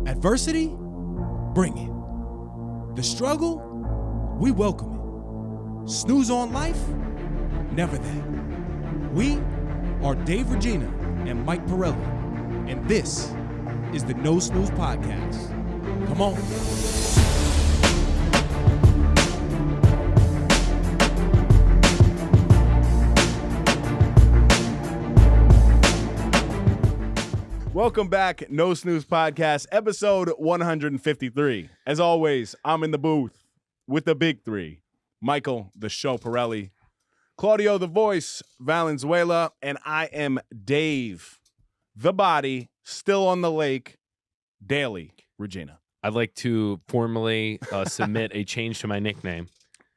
Adversity, bring it. The struggle, we welcome it. Snooze on life, never that. We are Dave Regina and Mike Pirelli, and this is the No Snooze Podcast. Come on. Welcome back, No Snooze Podcast, episode 153. As always, I'm in the booth with the big three. Michael, the show Pirelli, Claudio, the voice, Valenzuela, and I am Dave, the body, still on the lake, Daily Regina. I'd like to formally submit a change to my nickname.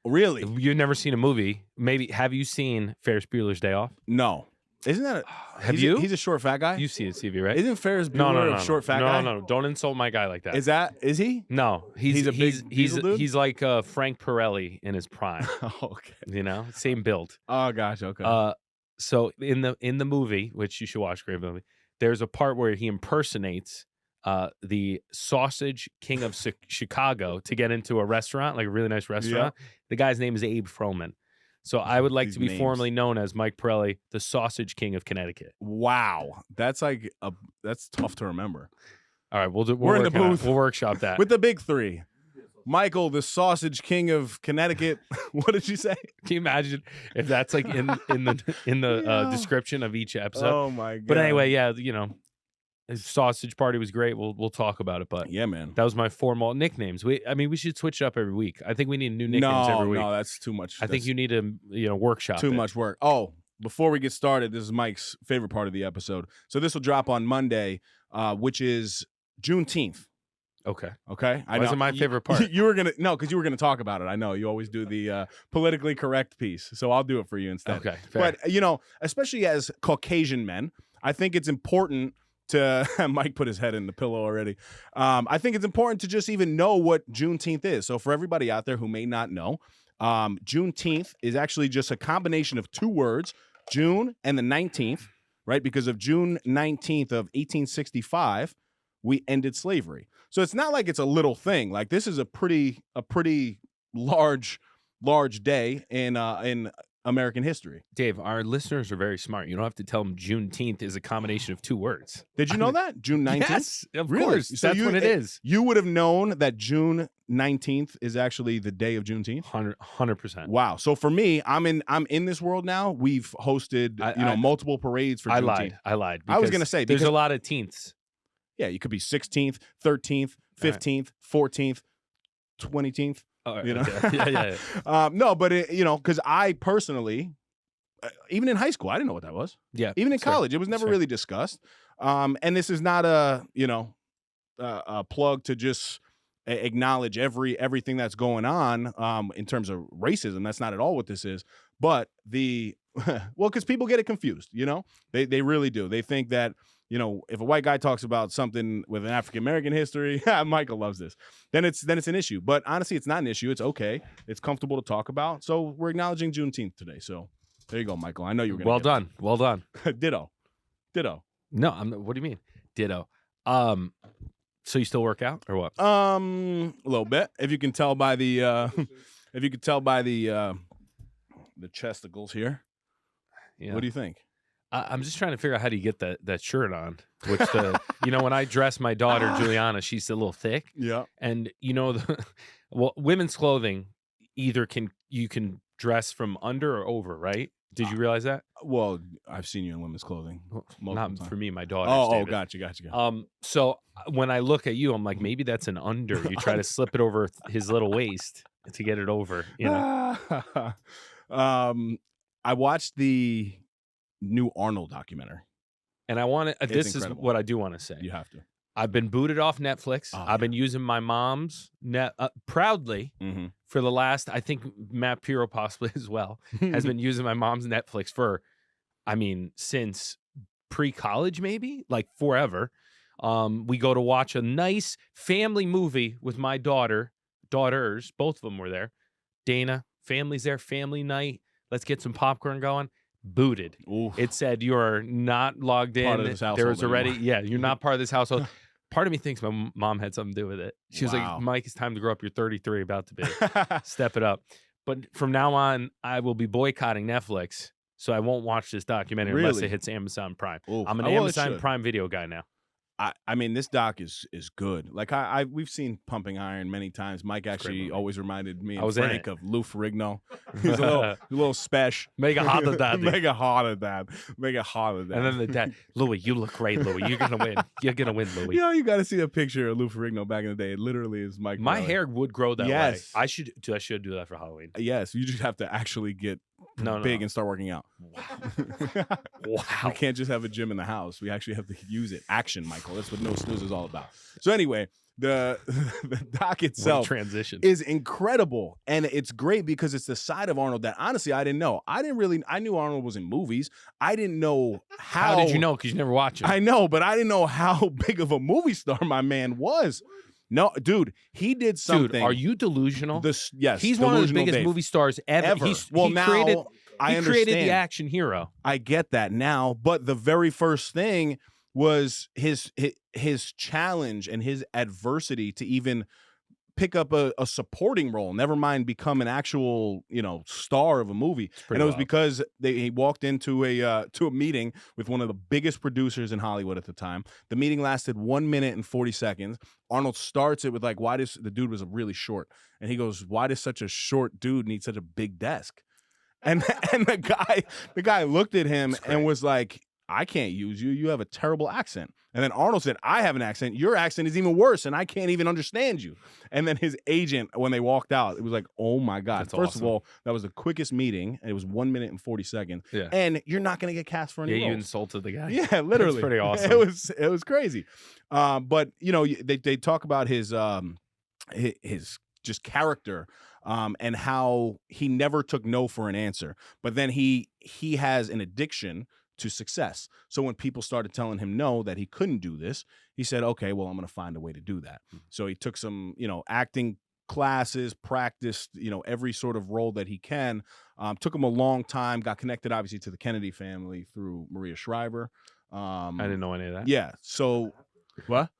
Really? You've never seen a movie. Maybe, have you seen Ferris Bueller's Day Off? No. Isn't that Have you? He's a short fat guy? You see it, CV, right? Isn't Ferris Bueller a short fat guy? No, don't insult my guy like that. Is he? No, He's a big diesel dude? He's like Frank Pirelli in his prime. Oh, okay. You know, same build. Oh gosh, okay. So in the movie, which you should watch, great movie, there's a part where he impersonates the Sausage King of Chicago to get into a restaurant, like a really nice restaurant. Yeah. The guy's name is Abe Froman. So I would like These to be names. formally known as Mike Pirelli, the Sausage King of Connecticut. Wow, that's tough to remember. All right, we're in the booth. We'll workshop that. With the big three, Michael, the Sausage King of Connecticut. What did you say? Can you imagine if that's like in the Yeah. description of each episode? Oh my god! But anyway, yeah, you know, his sausage party was great. We'll talk about it, but yeah, man. that was my formal nicknames. We should switch it up every week. I think we need new nicknames every week. No, that's too much. I think you need to workshop too it. much work. Oh, before we get started, this is Mike's favorite part of the episode. So this will drop on Monday, which is Juneteenth. Okay. Okay, Why is it my favorite part? You were gonna because you were gonna talk about it. I know you always do the politically correct piece, so I'll do it for you instead. Okay, fair. But especially as Caucasian men, I think it's important to Mike put his head in the pillow already. I think it's important to just even know what Juneteenth is. So for everybody out there who may not know, Juneteenth is actually just a combination of two words, June and the 19th, right? Because of June 19th of 1865, we ended slavery. So it's not like it's a little thing. Like this is a pretty large day in American history. Dave, our listeners are very smart. You don't have to tell them Juneteenth is a combination of two words. Did you know that? June 19th? Yes, of Really? course. So That's what it is. You would have known that June 19th is actually the day of Juneteenth? 100%. Wow. So for me, I'm in this world now. We've hosted multiple parades for Juneteenth. I lied. I was going to say there's because, a lot of teenths. Yeah, you could be 16th, 13th, 15th, 14th, 20th. All right, You know? okay. Yeah. No, but because I personally, even in high school, I didn't know what that was. Yeah. Even in Sure. college, it was never Sure. really discussed. And this is not a plug to just acknowledge everything that's going on in terms of racism. That's not at all what this is. But because people get it confused. They really do. They think that if a white guy talks about something with an African American history, Michael loves this. Then it's an issue. But honestly, it's not an issue. It's okay. It's comfortable to talk about. So we're acknowledging Juneteenth today. So there you go, Michael. I know you were going to Well done. Ditto. No, what do you mean? Ditto. So you still work out or what? A little bit. If you can tell by the the chesticles here. Yeah. What do you think? I'm just trying to figure out how do you get that shirt on, which when I dress my daughter Juliana, she's a little thick. Yeah. And women's clothing you can dress from under or over, right? Did you realize that? Well, I've seen you in women's clothing. Not for me, my daughter. Oh, gotcha. So when I look at you, I'm like, maybe that's an under. You try to slip it over his little waist to get it over. I watched the new Arnold documentary. And I want to. This incredible. is what I do want to say. You have to. I've been booted off Netflix. Oh, I've been using my mom's proudly Mm-hmm. for the last. I think Matt Piro possibly as well has been using my mom's Netflix since pre-college, maybe like forever. We go to watch a nice family movie with my daughters. Both of them were there. Dana, family's there, family night. Let's get some popcorn going. Booted. Oof. It said you're not logged in. Part of this household There was already, anymore. you're not part of this household. part of me thinks my mom had something to do with it. She was Wow. like, Mike, it's time to grow up. You're 33, about to be. Step it up. But from now on, I will be boycotting Netflix. So I won't watch this documentary unless Really? it hits Amazon Prime. Oof. I'm an Oh, well, it Amazon should. Prime Video guy now. I mean, this doc is good. Like we've seen Pumping Iron many times. Mike actually movie. always reminded me I and was in Frank it. of Lou Ferrigno. He's a little special. Mega hot of that. Mega hot of that. Mega hot of that. And then the dad, Louis, you look great, Louis. You're gonna win. You're gonna win, Louis. you got to see a picture of Lou Ferrigno back in the day. It literally is Mike. My Pirelli. hair would grow that Yes. way. I should do that for Halloween. Yes, you just have to actually get No, big no. and start working out. We Wow. can't just have a gym in the house. We actually have to use it. Action, Michael. That's what No Snooze is all about. So anyway, the doc What a itself transition. is incredible, and it's great because it's the side of Arnold that honestly I didn't know. I knew Arnold was in movies. I didn't know How did you know? Because you never watch it. I know, but I didn't know how big of a movie star my man was. No, dude, he did something. Dude, are you delusional? Yes, He's one of the delusional biggest Dave. movie stars ever. ever. Well, he now created, I he understand. created the action hero. I get that now, but the very first thing was his challenge and his adversity to even pick up a supporting role, never mind become an actual star of a movie. And it was because he walked into a meeting with one of the biggest producers in Hollywood at the time. The meeting lasted 1 minute and 40 seconds. Arnold starts it with like, why does the dude was really short, and he goes, why does such a short dude need such a big desk? And the guy looked at him and was like, I can't use you. You have a terrible accent. And then Arnold said, I have an accent. Your accent is even worse, and I can't even understand you. And then his agent, when they walked out, it was like, oh my God. That's First awesome. of all, that was the quickest meeting. And it was 1 minute and 40 seconds. Yeah. And you're not going to get cast for any Yeah, you roles. insulted the guy. Yeah, literally. That's pretty awesome. It was crazy. But they talk about his just character and how he never took no for an answer. But then he has an addiction to success. So when people started telling him no, that he couldn't do this, he said, okay, well, I'm going to find a way to do that. So he took some, acting classes, practiced, every sort of role that he can. Took him a long time, got connected obviously to the Kennedy family through Maria Shriver. I didn't know any of that. Yeah. So what?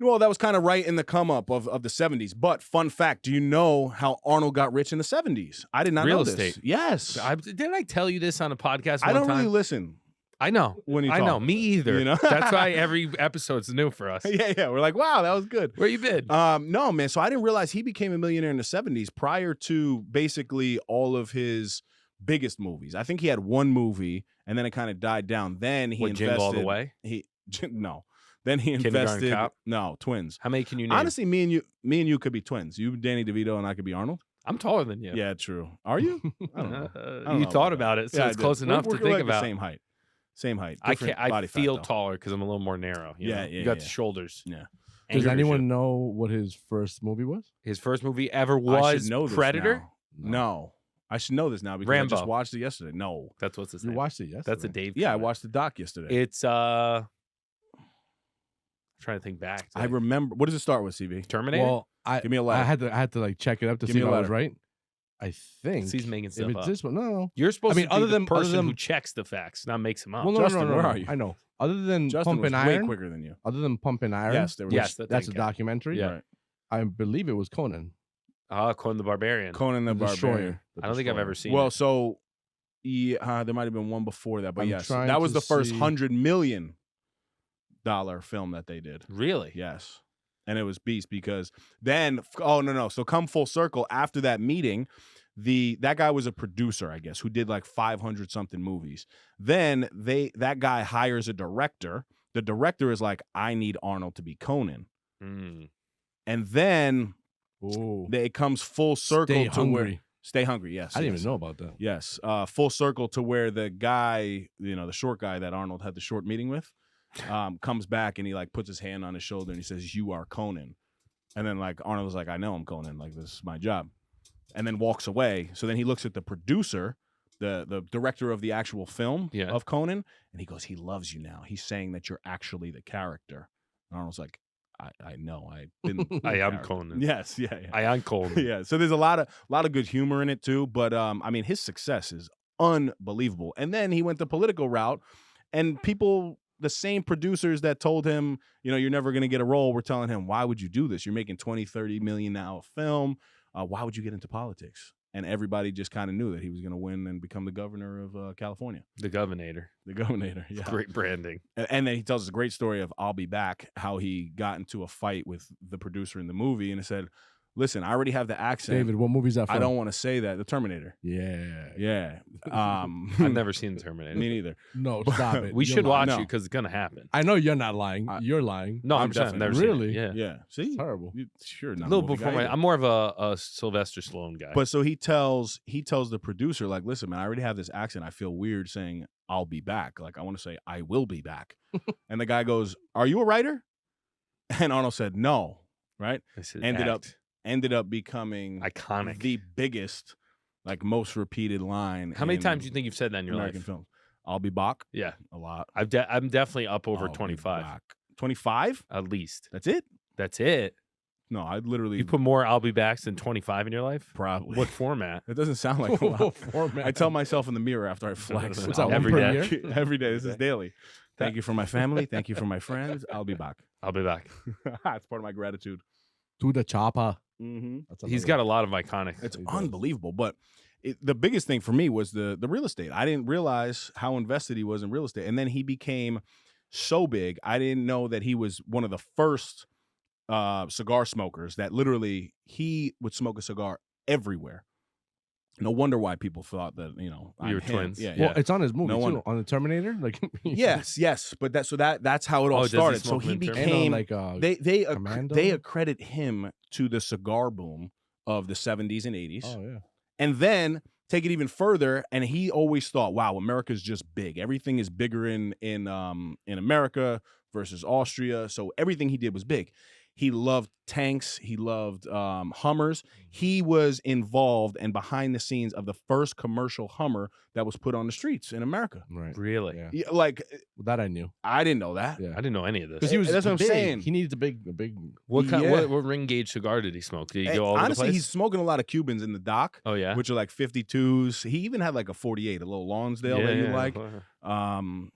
Well, that was kind of right in the come up of the 70s. But fun fact, do you know how Arnold got rich in the 70s? I did not Real know this. estate. Yes. Didn't I tell you this on a podcast I one don't time? really listen I know. when you I talk. know. Me either. You know? That's why every episode's new for us. Yeah. We're like, wow, that was good. Where you been? No, man. So I didn't realize he became a millionaire in the 70s prior to basically all of his biggest movies. I think he had one movie and then it kind of died down. Then he invested. Jingle All the Way? No. Then he Kindergarten invested. Cop? No, twins. How many can you name? Honestly, me and you could be twins. You, Danny DeVito, and I could be Arnold. I'm taller than you. Yeah, true. Are you? I don't know. I don't You know thought about about it, so Yeah, I it's did. close enough We're to think like about. the same height. I Different can't. I body fat, feel though. taller because I'm a little more narrow. You Yeah, know? yeah, You got yeah. the shoulders. Yeah. Does Anger anyone issue. know what his first movie was? His first movie ever I was should know this Predator. now. No, I should know this now because I Rambo. just watched it yesterday. No. That's what's his You name. watched it yesterday. That's a Dave. Yeah, I comment. watched the doc yesterday. It's trying to think back. I remember. What does it start with, CB? Terminator. Well, Give me a I letter. had to like check it up to Give see me if a I was letter. right. I think He's making if stuff it's up. this one, no. You're supposed I mean, to be other the than- other person who than- checks the facts, not makes them up. Well, no, Justin, no. where are you? I know. Other than Justin was Pumping way Iron, quicker than you. other than Pumping Iron, Yes, there was. Yes, that's a documentary. Yeah. Right. I believe it was Conan. Conan the Barbarian. Conan the The Destroyer. Barbarian. The I don't think I've Destroyer. ever seen Well, it. so yeah, there might have been one before that, but I'm yes, trying that was to the first see- $100 million film that they did. Really? Yes. And it was beast because then no. So come full circle after that meeting, that guy was a producer, I guess, who did like 500 something movies. Then that guy hires a director. The director is like, I need Arnold to be Conan. Mm. And then Oh, it comes full circle Stay to Hungry. where Stay Hungry. Yes. I didn't yes. even know about that. Yes. Full circle to where the guy, the short guy that Arnold had the short meeting with, comes back and he like puts his hand on his shoulder and he says, "You are Conan." And then like Arnold was like, "I know I'm Conan. Like this is my job." And then walks away. So then he looks at the producer, the director of the actual film Yeah. of Conan, and he goes, "He loves you now. He's saying that you're actually the character." And Arnold's like, I know. I've been the I am character." Conan. Yes. Yeah. I am Conan. Yeah, so there's a lot of good humor in it too, but I mean his success is unbelievable. And then he went the political route, and people the same producers that told him, you know, you're never going to get a role were telling him, why would you do this? You're making 20, 30 million now a film. Why would you get into politics? And everybody just kind of knew that he was going to win and become the governor of California. The governor. The governor, yeah. Great branding. And then he tells us a great story of I'll Be Back, how he got into a fight with the producer in the movie and he said, listen, I already have the accent. David, what movie is that from? I don't want to say that. The Terminator. Yeah. Yeah. I've never seen the Terminator. Me neither. No, stop it. We You're should lying. watch No. it because it's gonna happen. I know you're not lying. You're lying. No, I'm I'm definitely- never seen it. Really? Yeah. Yeah. See? It's terrible. Sure. A Not little movie before guy my. either. I'm more of a Sylvester Stallone guy. But so he tells the producer, like, listen, man, I already have this accent. I feel weird saying I'll be back. Like, I want to say I will be back. And the guy goes, are you a writer? And Arnold said, no. Right? I said, Ended up becoming iconic. the biggest, like, most repeated line. How many in times do you think you've said that in your American life? films? I'll be back. Yeah, A lot. I'm definitely up over I'll be 25 back. 25? at least. That's it? That's it. No, I literally You put more I'll be backs than 25 in your life. probably. What format? It doesn't sound like a lot. Format. I tell myself in the mirror after I flex. What's that, one Every per day. year? Every day. This is daily. Thank you for my family. Thank you for my friends. I'll be back. I'll be back. That's part of my gratitude. To the chopper. Mm-hmm. That's He's another got a lot of iconic. It's He does. unbelievable. But the biggest thing for me was the real estate. I didn't realize how invested he was in real estate. And then he became so big. I didn't know that he was one of the first cigar smokers that literally he would smoke a cigar everywhere. No wonder why people thought that, you know, We I'm were him. twins. Yeah, Well, yeah. it's on his movie No too. wonder. On the Terminator. Like Yes. But that's how it all Oh, does he started. So smoke he in Terminator? became like they Commando? they accredit him to the cigar boom of the 70s and 80s. oh yeah. And then take it even further, and he always thought, wow, America's just big. Everything is bigger in America versus Austria. So everything he did was big. He loved tanks. He loved Hummers. He was involved and behind the scenes of the first commercial Hummer that was put on the streets in America. Right. Really? Yeah. Yeah, like, That I knew. I didn't know that. Yeah. I didn't know any of Because this. he was That's what I'm big. saying. He needs a big What kind? Yeah. What ring gauge cigar did he smoke? Did he And go all over the honestly, place? he's smoking a lot of Cubans in the dock, Oh yeah. which are like 52s. He even had like a 48, a little Lonsdale that you like.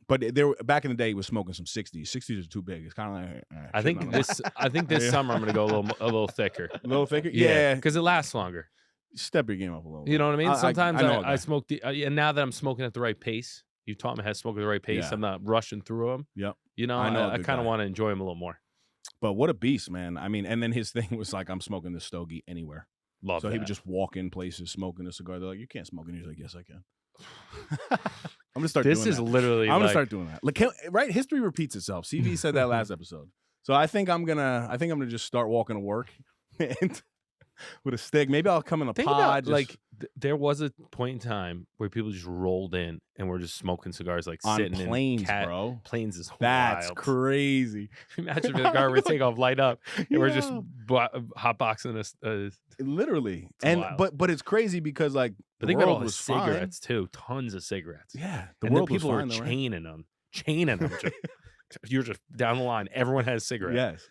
But there back in the day, he was smoking some 60s. 60s are too big. It's kind of like I think this. I think this Yeah. summer I'm gonna go a little thicker. a little thicker. Yeah, because it lasts longer. step your game up a little. You know what I mean? Sometimes know a guy. I smoke the. And now that I'm smoking at the right pace, you taught me how to smoke at the right pace. Yeah. I'm not rushing through them. Yep. You know, I know a I good kind of guy. want to enjoy them a little more. But what a beast, man. I mean, and then his thing was like, I'm smoking this stogie anywhere. Love So that. he would just walk in places smoking a cigar. They're like, you can't smoke. And he's like, yes, I can. I'm gonna start This doing is that. literally. I'm gonna like, start doing that. Like, right? History repeats itself. CV said that last episode. So I think I'm gonna just start walking to work and with a stick. Maybe I'll come in a Think pod. about just like there was a point in time where people just rolled in and were just smoking cigars, like on sitting planes, in bro. Planes is That's wild. crazy. Imagine if the car would take off, light up, and we're just Yeah. hotboxing us. Literally. It's And wild. but it's crazy because like But the think about world all the was fine. cigarettes too, tons of cigarettes. Yeah, the And world then people was are fine, though, right? chaining them. You're just down the line. Everyone has cigarettes. Yes,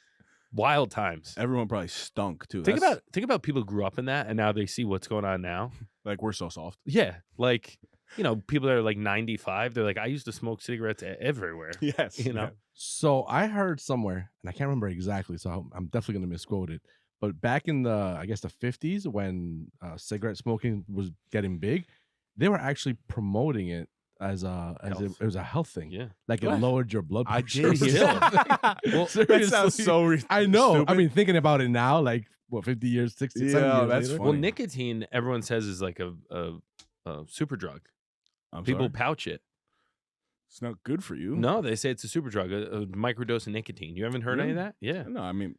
Wild times. everyone probably stunk too. Think That's- about people who grew up in that and now they see what's going on now. like we're so soft. Yeah, like people that are like 95. They're like, I used to smoke cigarettes everywhere. Yes, You know? So I heard somewhere, and I can't remember exactly, so I'm definitely gonna misquote it. But back in the, I guess the 50s, when cigarette smoking was getting big, they were actually promoting it as Health. it was a health thing. Yeah. Like What? it lowered your blood I pressure. did or hear something. that. Well, That sounds so. I know. stupid. I mean, thinking about it now, like what 50 years, 60, 70 Yeah, years that's later. funny. Well, nicotine, everyone says is like a super drug. I'm People sorry. pouch it. It's not good for you. No, they say it's a super drug, a microdose of nicotine. You haven't heard any of Really? that? Yeah. No, I mean,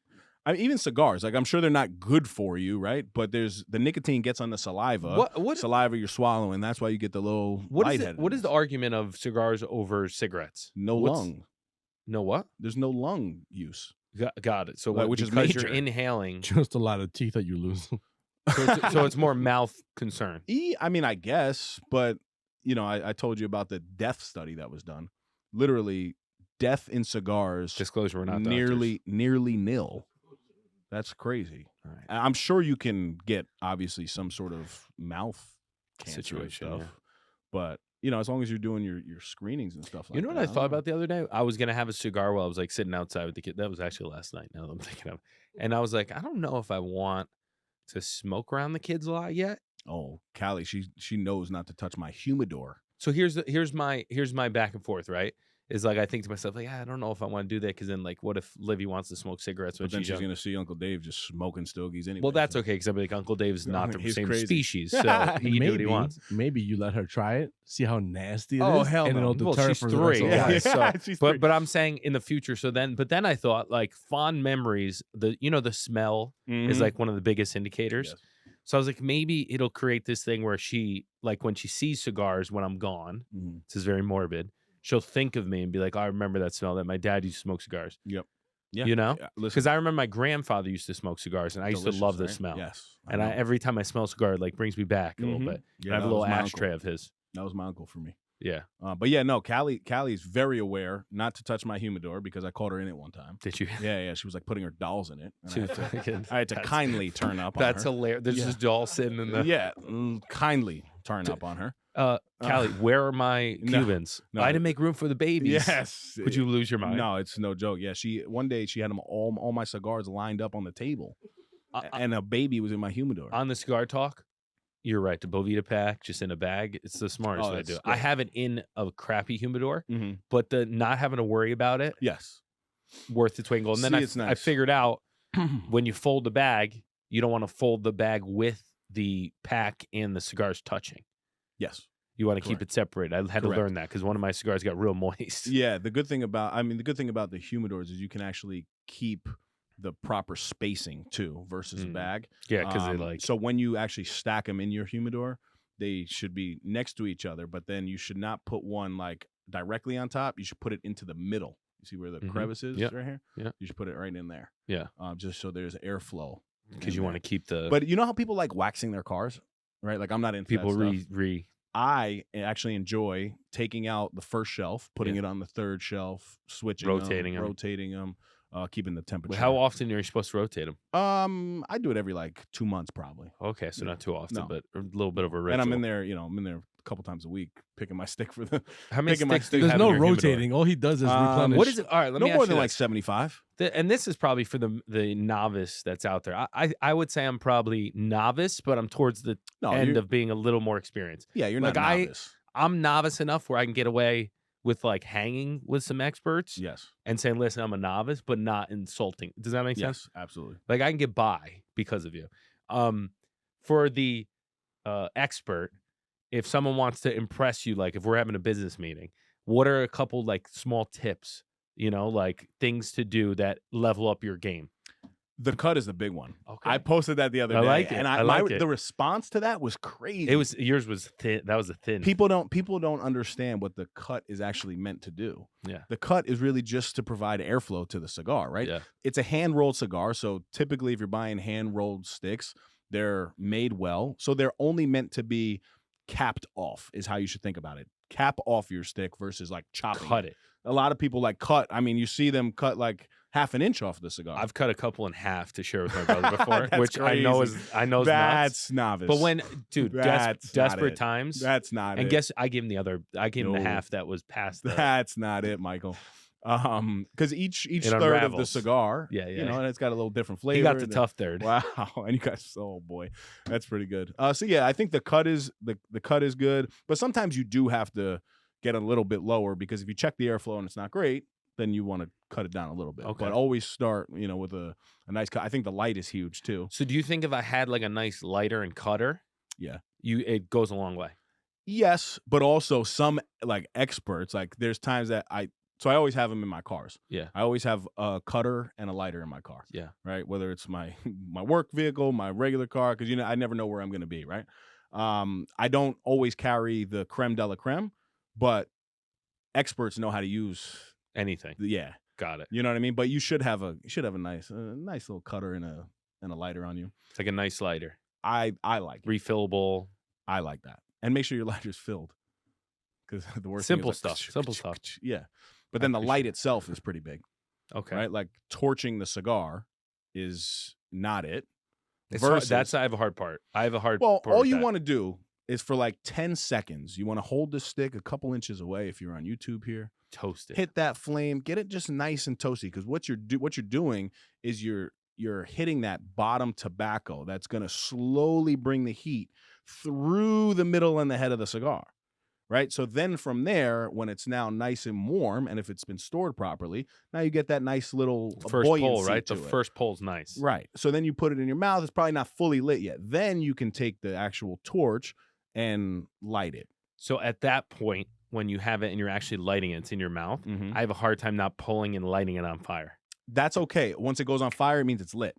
even cigars. Like I'm sure they're not good for you, right? But there's the nicotine gets on the saliva. What Saliva you're swallowing. That's why you get the little what is lightheadedness. what is the argument of cigars over cigarettes? no What's- lung? No what? There's no lung use. Got it. So Like, what, which is because major. you're inhaling, Just a lot of teeth that you lose. so it's more mouth concern. I mean, I guess, but I told you about the death study that was done. Literally, death in cigars Disclosure, we're not nearly nil. That's crazy. All right. I'm sure you can get obviously some sort of mouth cancer Situation, stuff, yeah. but as long as you're doing your screenings and stuff like that. You know what I don't thought know. about the other day? I was gonna have a cigar while I was like sitting outside with the kid. That was actually last night. Now that I'm thinking of, and I was like, I don't know if I want to smoke around the kids a lot yet. Oh, Callie, she knows not to touch my humidor. So here's my back and forth. Right? Is like I think to myself like, I don't know if I want to do that because then like, what if Livy wants to smoke cigarettes when But then she's she's young? gonna see Uncle Dave just smoking stogies anyway. Well, that's so- okay because I'm like Uncle Dave's not the He's same crazy. species, so he can do what he wants. Maybe you let her try it, see how nasty it is. Oh, hell and no. it'll Well, deter she's for the rest 3. of her Yeah, life. so- she's three. But I'm saying in the future. So then, but then I thought like fond memories. The smell is Mhm. like one of the biggest indicators. Yes. So I was like, maybe it'll create this thing where she, like, when she sees cigars when I'm gone, Mhm. this is very morbid. She'll think of me and be like, I remember that smell that my dad used to smoke cigars. Yep. Yeah. You know? Yeah, listen, Because I remember my grandfather used to smoke cigars, and I used delicious, to love the right? smell. Yes. And know. every time I smell a cigar, it like brings me back a little Mhm. bit. Yeah, I have a that little was my ashtray uncle. of his. That was my uncle for me. Yeah. But yeah, no, Callie's very aware not to touch my humidor because I caught her in it one time. Did you? Yeah, she was like putting her dolls in it. And She I, was had to, thinking, I had to that's- kindly turn up That's on her. hilarious. There's Yeah. this doll sitting in the. Yeah, kindly turn up on her. Callie, where are my no, Cubans? no. I didn't make room for the babies. Yes. Would you lose your mind? No, it's no joke. Yeah, one day she had them all my cigars lined up on the table, and a baby was in my humidor. On the cigar talk, you're right. The Bovita pack just in a bag. It's the smartest way to that's do it. good. I have it in a crappy humidor, Mhm. but the not having to worry about it, Yes. worth its weight in gold. And then See, I, it's I nice. figured out when you fold the bag, you don't want to fold the bag with the pack and the cigars touching. Yes. You want to keep Correct. it separated. I had to Correct. learn that because one of my cigars got real moist. Yeah, the good thing about the humidors is you can actually keep the proper spacing too versus a Mm. bag. Yeah, because they like. so when you actually stack them in your humidor, they should be next to each other, but then you should not put one like directly on top. You should put it into the middle. You see where the Mhm. crevice is Yep. right here? Yeah. You should put it right in there. Yeah. Just so there's airflow. Because you want to keep the But you know how people like waxing their cars, right? Like I'm not into people that stuff. re. I actually enjoy taking out the first shelf, putting Yeah. it on the third shelf, switching Rotating 'em. rotating them, keeping the temperature. How often are you supposed to rotate them? I do it every like 2 months probably. Okay, so Yeah. not too often, No. but a little bit of a ritual. And I'm in there, a couple times a week picking my stick for the. How many picking my sticks do you There's have no in your humidor? rotating. All he does is replenish. What is it? All right, let me no ask more you than like this. 75. And this is probably for the novice that's out there. I would say I'm probably novice, but I'm towards the No, end you're, of being a little more experienced. yeah, you're like, not I- novice. I'm novice enough where I can get away with like hanging with some experts Yes, and saying, "Listen, I'm a novice," but not insulting. Does that make sense? yes, absolutely. Like I can get by because of you. For the expert, if someone wants to impress you, like if we're having a business meeting, what are a couple like small tips? Like things to do that level up your game. The cut is the big one. Okay. I posted that the other I day, like it. and I like it. the response to that was crazy. It was yours was thin. That was a thin. people don't understand what the cut is actually meant to do. Yeah. The cut is really just to provide airflow to the cigar, right? Yeah. It's a hand rolled cigar, so typically if you're buying hand rolled sticks, they're made well, so they're only meant to be capped off. Is how you should think about it. Cap off your stick versus like chopping. Cut it. A lot of people like cut. I mean, you see them cut like half an inch off the cigar. I've cut a couple in half to share with my brother before, That's which I know crazy. is nuts. That's novice. But when, dude, That's not desperate it. times, that's not and it. guess I gave him I gave him the No. half that was past the. That's not it, Michael. Because each It third of the unravels. cigar, Yeah, yeah. and it's got a little different flavor. He got the and tough third. Wow, and you guys, oh boy, that's pretty good. So yeah, I think the cut is the cut is good, but sometimes you do have to get a little bit lower because if you check the airflow and it's not great, then you want to cut it down a little bit. Okay. But always start, with a nice cut. I think the light is huge too. So do you think if I had like a nice lighter and cutter, Yeah. it goes a long way? Yes, but also some like experts, like there's times that I always have them in my cars. Yeah. I always have a cutter and a lighter in my car. Yeah. Right. Whether it's my my work vehicle, my regular car, because I never know where I'm going to be. Right. I don't always carry the creme de la creme, but experts know how to use. Anything. Yeah. Got it. You know what I mean. But you should have a nice little cutter and a lighter on you. It's like a nice lighter, I like it. refillable. I like that. And make sure your lighter's filled. Because the worst Simple thing is stuff. Simple stuff. Yeah. But then the light itself is pretty big. Okay. Right? Like torching the cigar is not it. It's hard- Versus, I have a hard part. I have a hard well, part all with you that. want to do is for like 10 seconds. You want to hold the stick a couple inches away if you're on YouTube here. Toast it. Hit that flame, get it just nice and toasty, because what you're doing is you're hitting that bottom tobacco that's going to slowly bring the heat through the middle and the head of the cigar. Right? So then from there, when it's now nice and warm, and if it's been stored properly, now you get that nice little First pull, buoyancy right? to The it. first pull's nice. Right. So then you put it in your mouth. It's probably not fully lit yet. Then you can take the actual torch and light it. So at that point, when you have it and you're actually lighting it, it's in your mouth. I have a hard time not pulling and lighting it on fire. That's okay. Once it goes on fire, it means it's lit.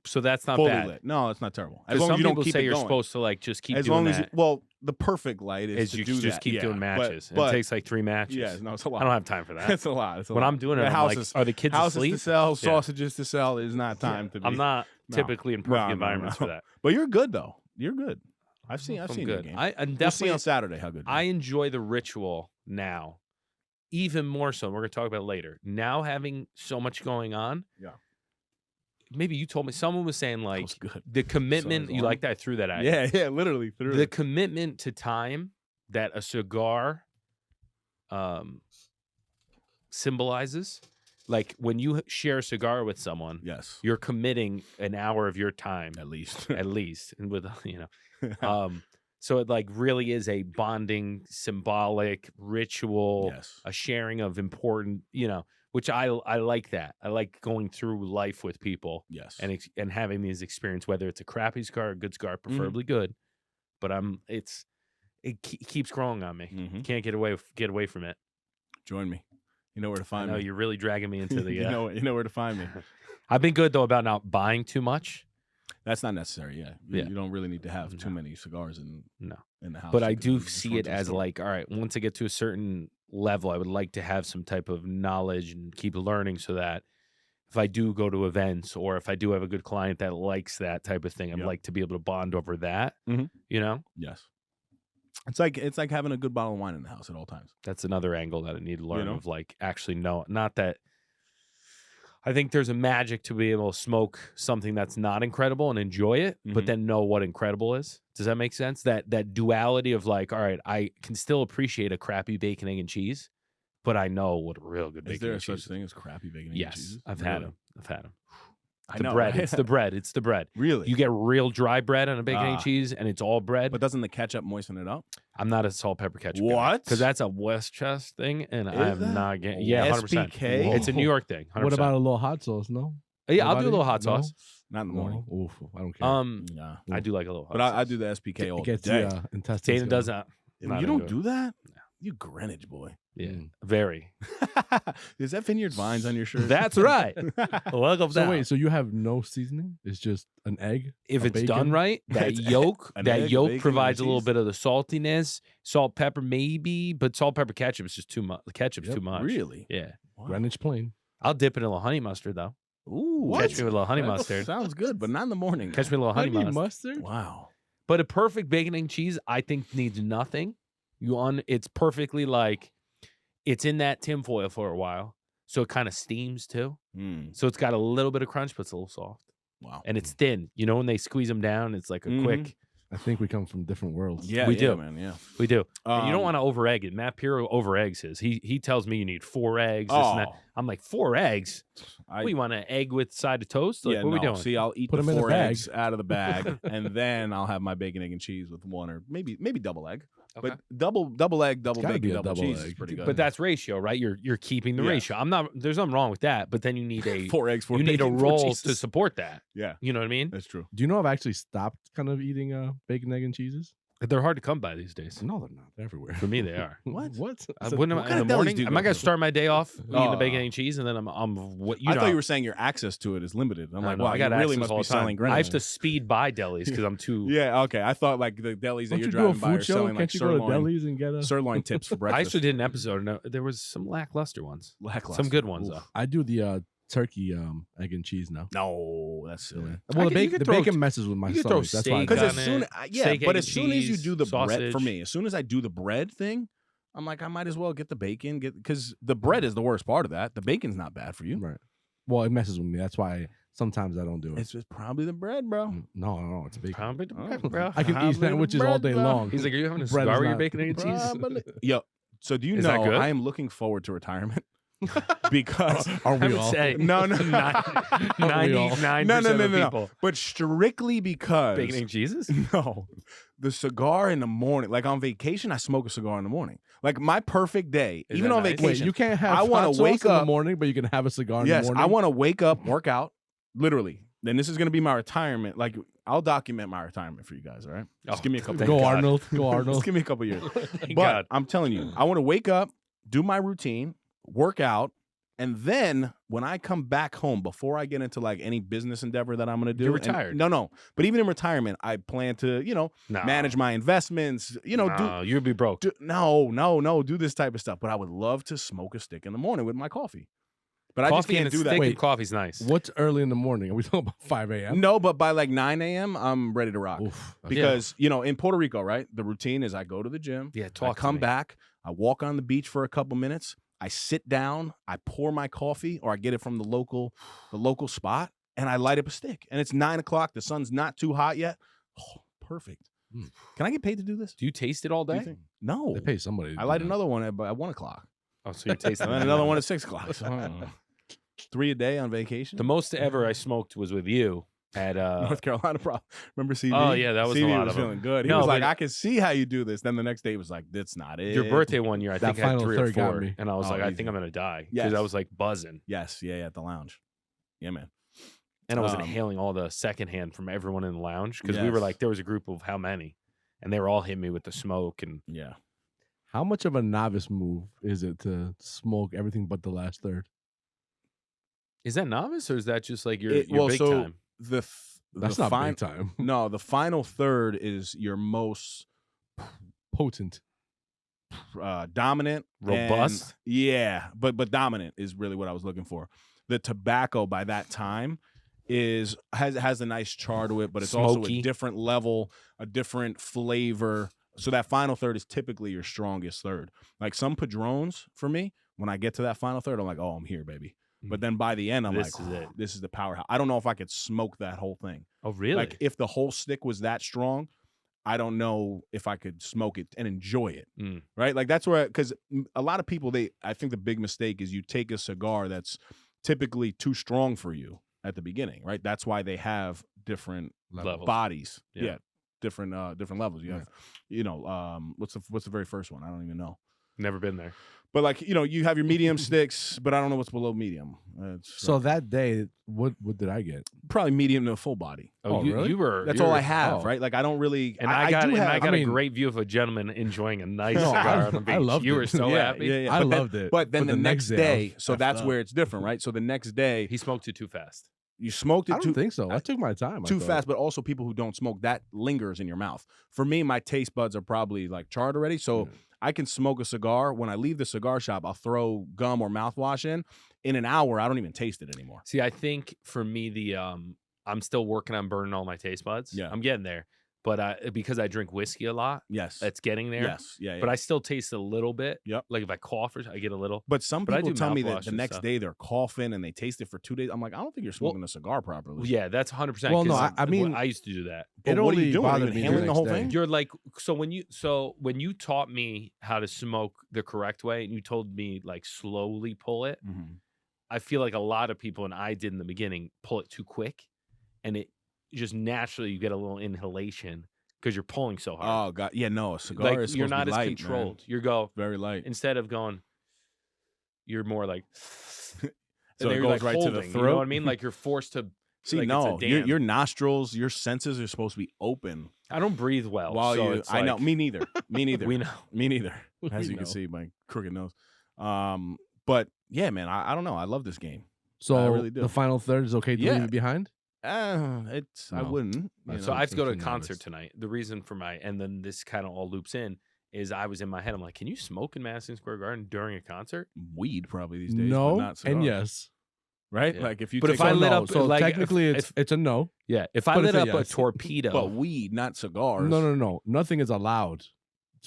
So that's not Fully bad. lit. No, it's not terrible. As Because long some as you don't people keep say it you're going. supposed to like just keep as doing long as that. well, the perfect light is to you do just that. keep Yeah, doing matches. But it takes like 3 matches. yeah, no, it's a lot. I don't have time for that. It's a lot. It's a When lot. I'm doing it, The I'm houses, like, are the kids houses asleep? to sell, Yeah. sausages to sell is not time to be. I'm not No. typically in perfect No, environments no. for that. But you're good though. You're good. I've seen I'm your good. game. I'm We'll see definitely on Saturday how good. you I are. enjoy the ritual now, even more so. We're going to talk about it later. Now having so much going on. Yeah. Maybe you told me someone was saying That like was good. the commitment. You long. like that? I threw that at you. Yeah, literally. The commitment to time that a cigar symbolizes. Like when you share a cigar with someone, Yes, you're committing an hour of your time at least. at least, and with so it like really is a bonding, symbolic ritual, yes. a sharing of important, which I like that. I like going through life with people Yes. and having these experiences, whether it's a crappy cigar or a good cigar, Mm-hmm. preferably good. But it keeps growing on me. Mhm. Can't get away from it. Join me. You know where to I find know me. you're really dragging me into the. you know where to find me. I've been good though about not buying too much. That's not necessary. Yeah. You don't really need to have too No. many cigars in the house. But You I can do just see run it to the as store. like, all right, once I get to a certain level, I would like to have some type of knowledge and keep learning so that if I do go to events or if I do have a good client that likes that type of thing, I'd Yep. like to be able to bond over that. Mhm. Yes. It's like having a good bottle of wine in the house at all times. That's another angle that I need to learn know? of like actually know. Not that I think there's a magic to be able to smoke something that's not incredible and enjoy it, but Mhm. then know what incredible is. Does that make sense? That duality of like, all right, I can still appreciate a crappy bacon, egg, and cheese, but I know what a real good Is bacon there and such cheese. thing as crappy bacon and Yes, cheeses? I've had Really? them. I've had them. I The know, bread. right? It's the bread. It's the bread. Really? You get real dry bread on a bacon, egg, Ah. and cheese, and it's all bread. But doesn't the ketchup moisten it up? I'm not a salt, pepper, ketchup. What? Because that's a Westchester thing, and Is I'm that? not getting. Yeah, 100%. SPK? It's a New York thing. 100%. What about a little hot sauce? No. Yeah, I'll do a Nobody? little hot No? sauce. Not in the No. morning. Oof, I don't care. Nah. I do like a little hot But sauce. I do the SPK all It gets day. the intestines. Dana going. does not. not You don't into do that? You Greenwich boy. Yeah, Mm. very. Is that Vineyard Vines on your shirt? That's right. Welcome So down. wait, so you have no seasoning? It's just an egg? If a it's done bacon? right, that It's yolk, an egg, bacon, provides a and little cheese. bit of the saltiness. Salt, pepper, maybe, but salt, pepper, ketchup is just too much. Ketchup's Yep. too much. Really? Yeah. Wow. Greenwich plain. I'll dip it in a little honey mustard though. Ooh. Catch me with a little honey That mustard. Sounds good, but not in the morning. Catch me a little honey, mustard. mustard? Wow. But a perfect bacon and cheese, I think, needs nothing. It's perfectly like it's in that tinfoil for a while, so it kind of steams too. Mm, So it's got a little bit of crunch, but it's a little soft, wow. and it's thin. You know, when they squeeze them down, it's like a Mhm. quick. I think we come from different worlds. Yeah, we yeah, do. man. Yeah. We do. And you don't Um, want to over egg it. Matt Piro over eggs his. He tells me you need 4 eggs. This and that. Oh, I'm like 4 eggs. I, What, you want an egg with side of toast? Like, yeah, what are we no. doing? See, I'll eat Put the 'em in a 4 bag. eggs out of the bag, and then I'll have my bacon, egg, and cheese with 1 or maybe double egg. Okay. But double egg, double gotta be bacon, a double double cheese is egg. pretty good. But that's ratio, right? You're keeping the Yes. ratio. There's nothing wrong with that. But then you need a 4 eggs, 4 you need a bacon, 4 roll cheeses. to support that. Yeah, You know what I mean? that's true. Do you know I've actually stopped kind of eating bacon, egg, and cheeses? They're hard to come by these days. No, they're not. They're everywhere. For me, they are. What? What? I So- wouldn't what in kind the of delis morning. do you Am go I gonna to? start my day off eating the Oh. bacon and cheese, and then I'm what you I know? thought you were saying your access to it is limited. I'm I like, don't know. wow, I got you really access must all be the time. selling I have Greenwich. to speed by delis because I'm too. Yeah, okay. I thought like the delis that Don't you're you do a driving by are food show? selling Can't like you go to sirloin, delis and get a? sirloin tips for I breakfast. actually did an episode. No, there was some lackluster ones. Lackluster. Some good ones Oof. though. I do the turkey egg and cheese now. No, that's silly. Yeah. I Well, could- you could the throw- bacon messes with my you could throw stomach. That's why. I steak do Because on it. as soon, it, yeah, steak, but egg, as soon as you cheese, do the bread, for sausage. me, as soon as I do the bread thing, I'm like, I might as well get the bacon, because the bread is the worst part of that. The bacon's not bad for you. Right. Well, it messes with me. That's why Sometimes I don't do it. It's just probably the bread, bro. No, it's a big. Probably, Oh. bro. I can Probably eat the sandwiches all bread, day bro. long. He's like, are you having a Bread is cigar? You're not- bacon, egg, and cheese? Probably. Yo, so do you Is that know good? I am looking forward to retirement because Are I we would all? say no, no, 99% no, of people. but strictly because Bacon, egg, and cheeses? no, the cigar in the morning. Like on vacation, I smoke a cigar in the morning. Like my perfect day, Is even that on nice? vacation. Wait, you can't have. I wanna hot sauce wake in up- the morning, but you can have a cigar in Yes, the morning. I want to wake up, work out, literally. Then this is going to be my retirement. Like I'll document my retirement for you guys. All right, just Oh, give me a couple. thank Go God. Arnold. Go Just Arnold. give me a couple years. Thank But God. I'm telling you, I want to wake up, do my routine, work out, and then when I come back home, before I get into like any business endeavor that I'm going to do, You're and- retired. no. But even in retirement, I plan to, No. manage my investments. No, you'd be broke. do this type of stuff. But I would love to smoke a stick in the morning with my coffee. But I just Coffee can't and a do that. stick Wait. of coffee's nice. What's early in the morning? Are we talking about 5 a.m.? No, but by like 9 a.m., I'm ready to rock. Oof. Because, in Puerto Rico, right? The routine is I go to the gym, Yeah, I talk to come me. back, I walk on the beach for a couple minutes, I sit down, I pour my coffee, or I get it from the local spot, and I light up a stick. And it's 9 o'clock. The sun's not too hot yet. Oh, perfect. Mm. Can I get paid to do this? Do you taste it all Do you day? think? No. They pay somebody. to I do light that. another one at 1 o'clock. Oh, so you taste it. And then another one at 6 o'clock. So, I don't know. 3 a day on vacation. The most ever I smoked was with you at North Carolina, remember CD? Oh, yeah, that was a CD lot was of 'em. feeling good. He No, was like, but- I can see how you do this. Then the next day he was like, that's not it. your birthday one year. I That think I had final 3 or third got 4, me. and I was Oh, like, I easy. think I'm gonna die because Yes. I was like buzzing, Yes, yeah, at the lounge. Yeah, man. and I was Um, inhaling all the secondhand from everyone in the lounge because we were Yes. like, there was a group of how many, and they were all hitting me with the smoke and Yeah. How much of a novice move is it to smoke everything but the last third? is that novice or is that just like your Well, big so time? That's not big time. No, the final third is your most Potent. dominant, and- Robust? yeah, but dominant is really what I was looking for. The tobacco by that time has a nice char to it, but it's also Smoky. a different level, a different flavor. So that final third is typically your strongest third. Like some Padrones for me, when I get to that final third, I'm like, oh, I'm here, baby. But then by the end, I'm This like, is it. this is the powerhouse. I don't know if I could smoke that whole thing. Oh, really? Like if the whole stick was that strong, I don't know if I could smoke it and enjoy it. Mm. Right? Like that's where, because a lot of people, I think the big mistake is you take a cigar that's typically too strong for you at the beginning, right? That's why they have different Levels. bodies. Yeah. Yeah. Different levels. You have, what's the very first one? I don't even know. Never been there. But like, you have your medium sticks, but I don't know what's below medium. It's So that day, what did I get? probably medium to full body. Oh, Oh, you, really? you were. That's you all were- I have, oh. right? Like I don't really. And I got, do and have, I got I mean- a great view of a gentleman enjoying a nice No, cigar on the beach. I loved you it. were so Yeah, happy. yeah, yeah. I But then- loved it. But then the next I day, was so effed that's up. where it's different, right? So the next day, He smoked it too fast. you smoked I it don't too think so. I took my time. I too thought. fast, but also people who don't smoke, that lingers in your mouth. For me, my taste buds are probably like charred already, so Yeah. I can smoke a cigar. When I leave the cigar shop, I'll throw gum or mouthwash in. In an hour, I don't even taste it anymore. See, I think for me, I'm still working on burning all my taste buds. Yeah. I'm getting there, but because I drink whiskey a lot, Yes. it's getting there. Yes. Yeah. But I still taste a little bit. Yep. Like if I cough, or I get a little. But some But I people do tell me mouthwash that the and next stuff. day they're coughing and they taste it for 2 days. I'm like, I don't think you're smoking a cigar properly. Well, yeah, that's 100%. Well, no, 'cause I mean- I used to do that. But It what are only you doing? Are you bothered me the inhaling the next whole day. thing? You're like, so when you taught me how to smoke the correct way, and you told me like slowly pull it, Mhm. I feel like a lot of people, and I did in the beginning, pull it too quick, and it just naturally you get a little inhalation because you're pulling so hard. Oh god, yeah, no, a cigar like is you're supposed to not be as light, man. controlled. You go Very light. instead of going, you're more like. So and then it you're, goes like, right to the holding, You know throat? what I mean? Like you're forced to. See, like, it's a no, your dam. your nostrils, your senses are supposed to be open I don't breathe well. while so you. it's I know, like- me neither. Me neither. We know. Me neither. As We you can know. see, my crooked nose. But yeah, man, I don't know. I love this game. So really do. the final third is okay to Yeah. leave it behind. It's I No. wouldn't. you So know. I have to go to a Thinking concert nervous. tonight. The reason for and then this kind of all loops in is I was in my head. I'm like, can you smoke in Madison Square Garden during a concert? weed probably these days. No, but not and cigars, yes. right? Yeah. Like if you But take if I some- lit no, up, so like, if- technically if- it's a no. Yeah, if I But lit it's up a a yes. torpedo, but weed, not cigars. No. Nothing is allowed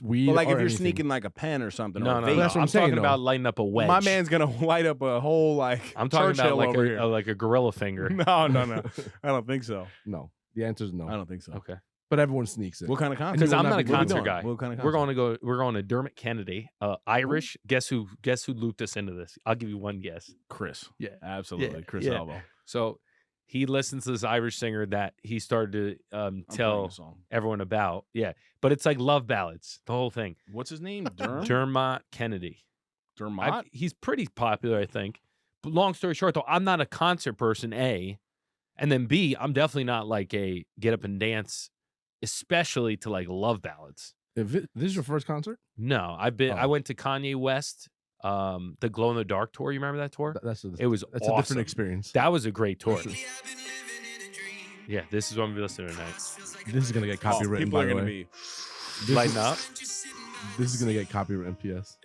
weed. But like or if you're anything. sneaking like a pen or something, No, or a no, vape, no. That's what I'm I'm saying, talking though. about lighting up a wedge. my man's gonna light up a whole like. I'm talking about Churchill over here. like a gorilla finger. No. I don't think so. No, the answer is no. I don't think so. Okay. But everyone sneaks it. What kind of concert? Because will I'm not not a be doing concert doing? guy. What kind of We're concert? going to go. We're going to Dermot Kennedy, Irish. Guess who looped us into this? I'll give you one guess. Chris. Yeah. Absolutely. Yeah. Chris Yeah. Alvo. So he listens to this Irish singer that he started to I'm playing tell the song. everyone about. Yeah, but it's like love ballads, the whole thing. What's his name? Derm? Dermot Kennedy. Dermot? He's pretty popular, I think. But long story short, though, I'm not a concert person. A, and then B, I'm definitely not like a get up and dance, especially to like love ballads. This is your first concert? No, I Oh. went to Kanye West, the Glow in the Dark tour. You remember that tour? That's It was a awesome. different experience. That was a great tour. Yeah, this is what I'm listening to tonight. This is gonna get Oh, copywritten. people by are the going to way. be. Lighten up. This is gonna get copywritten. PS.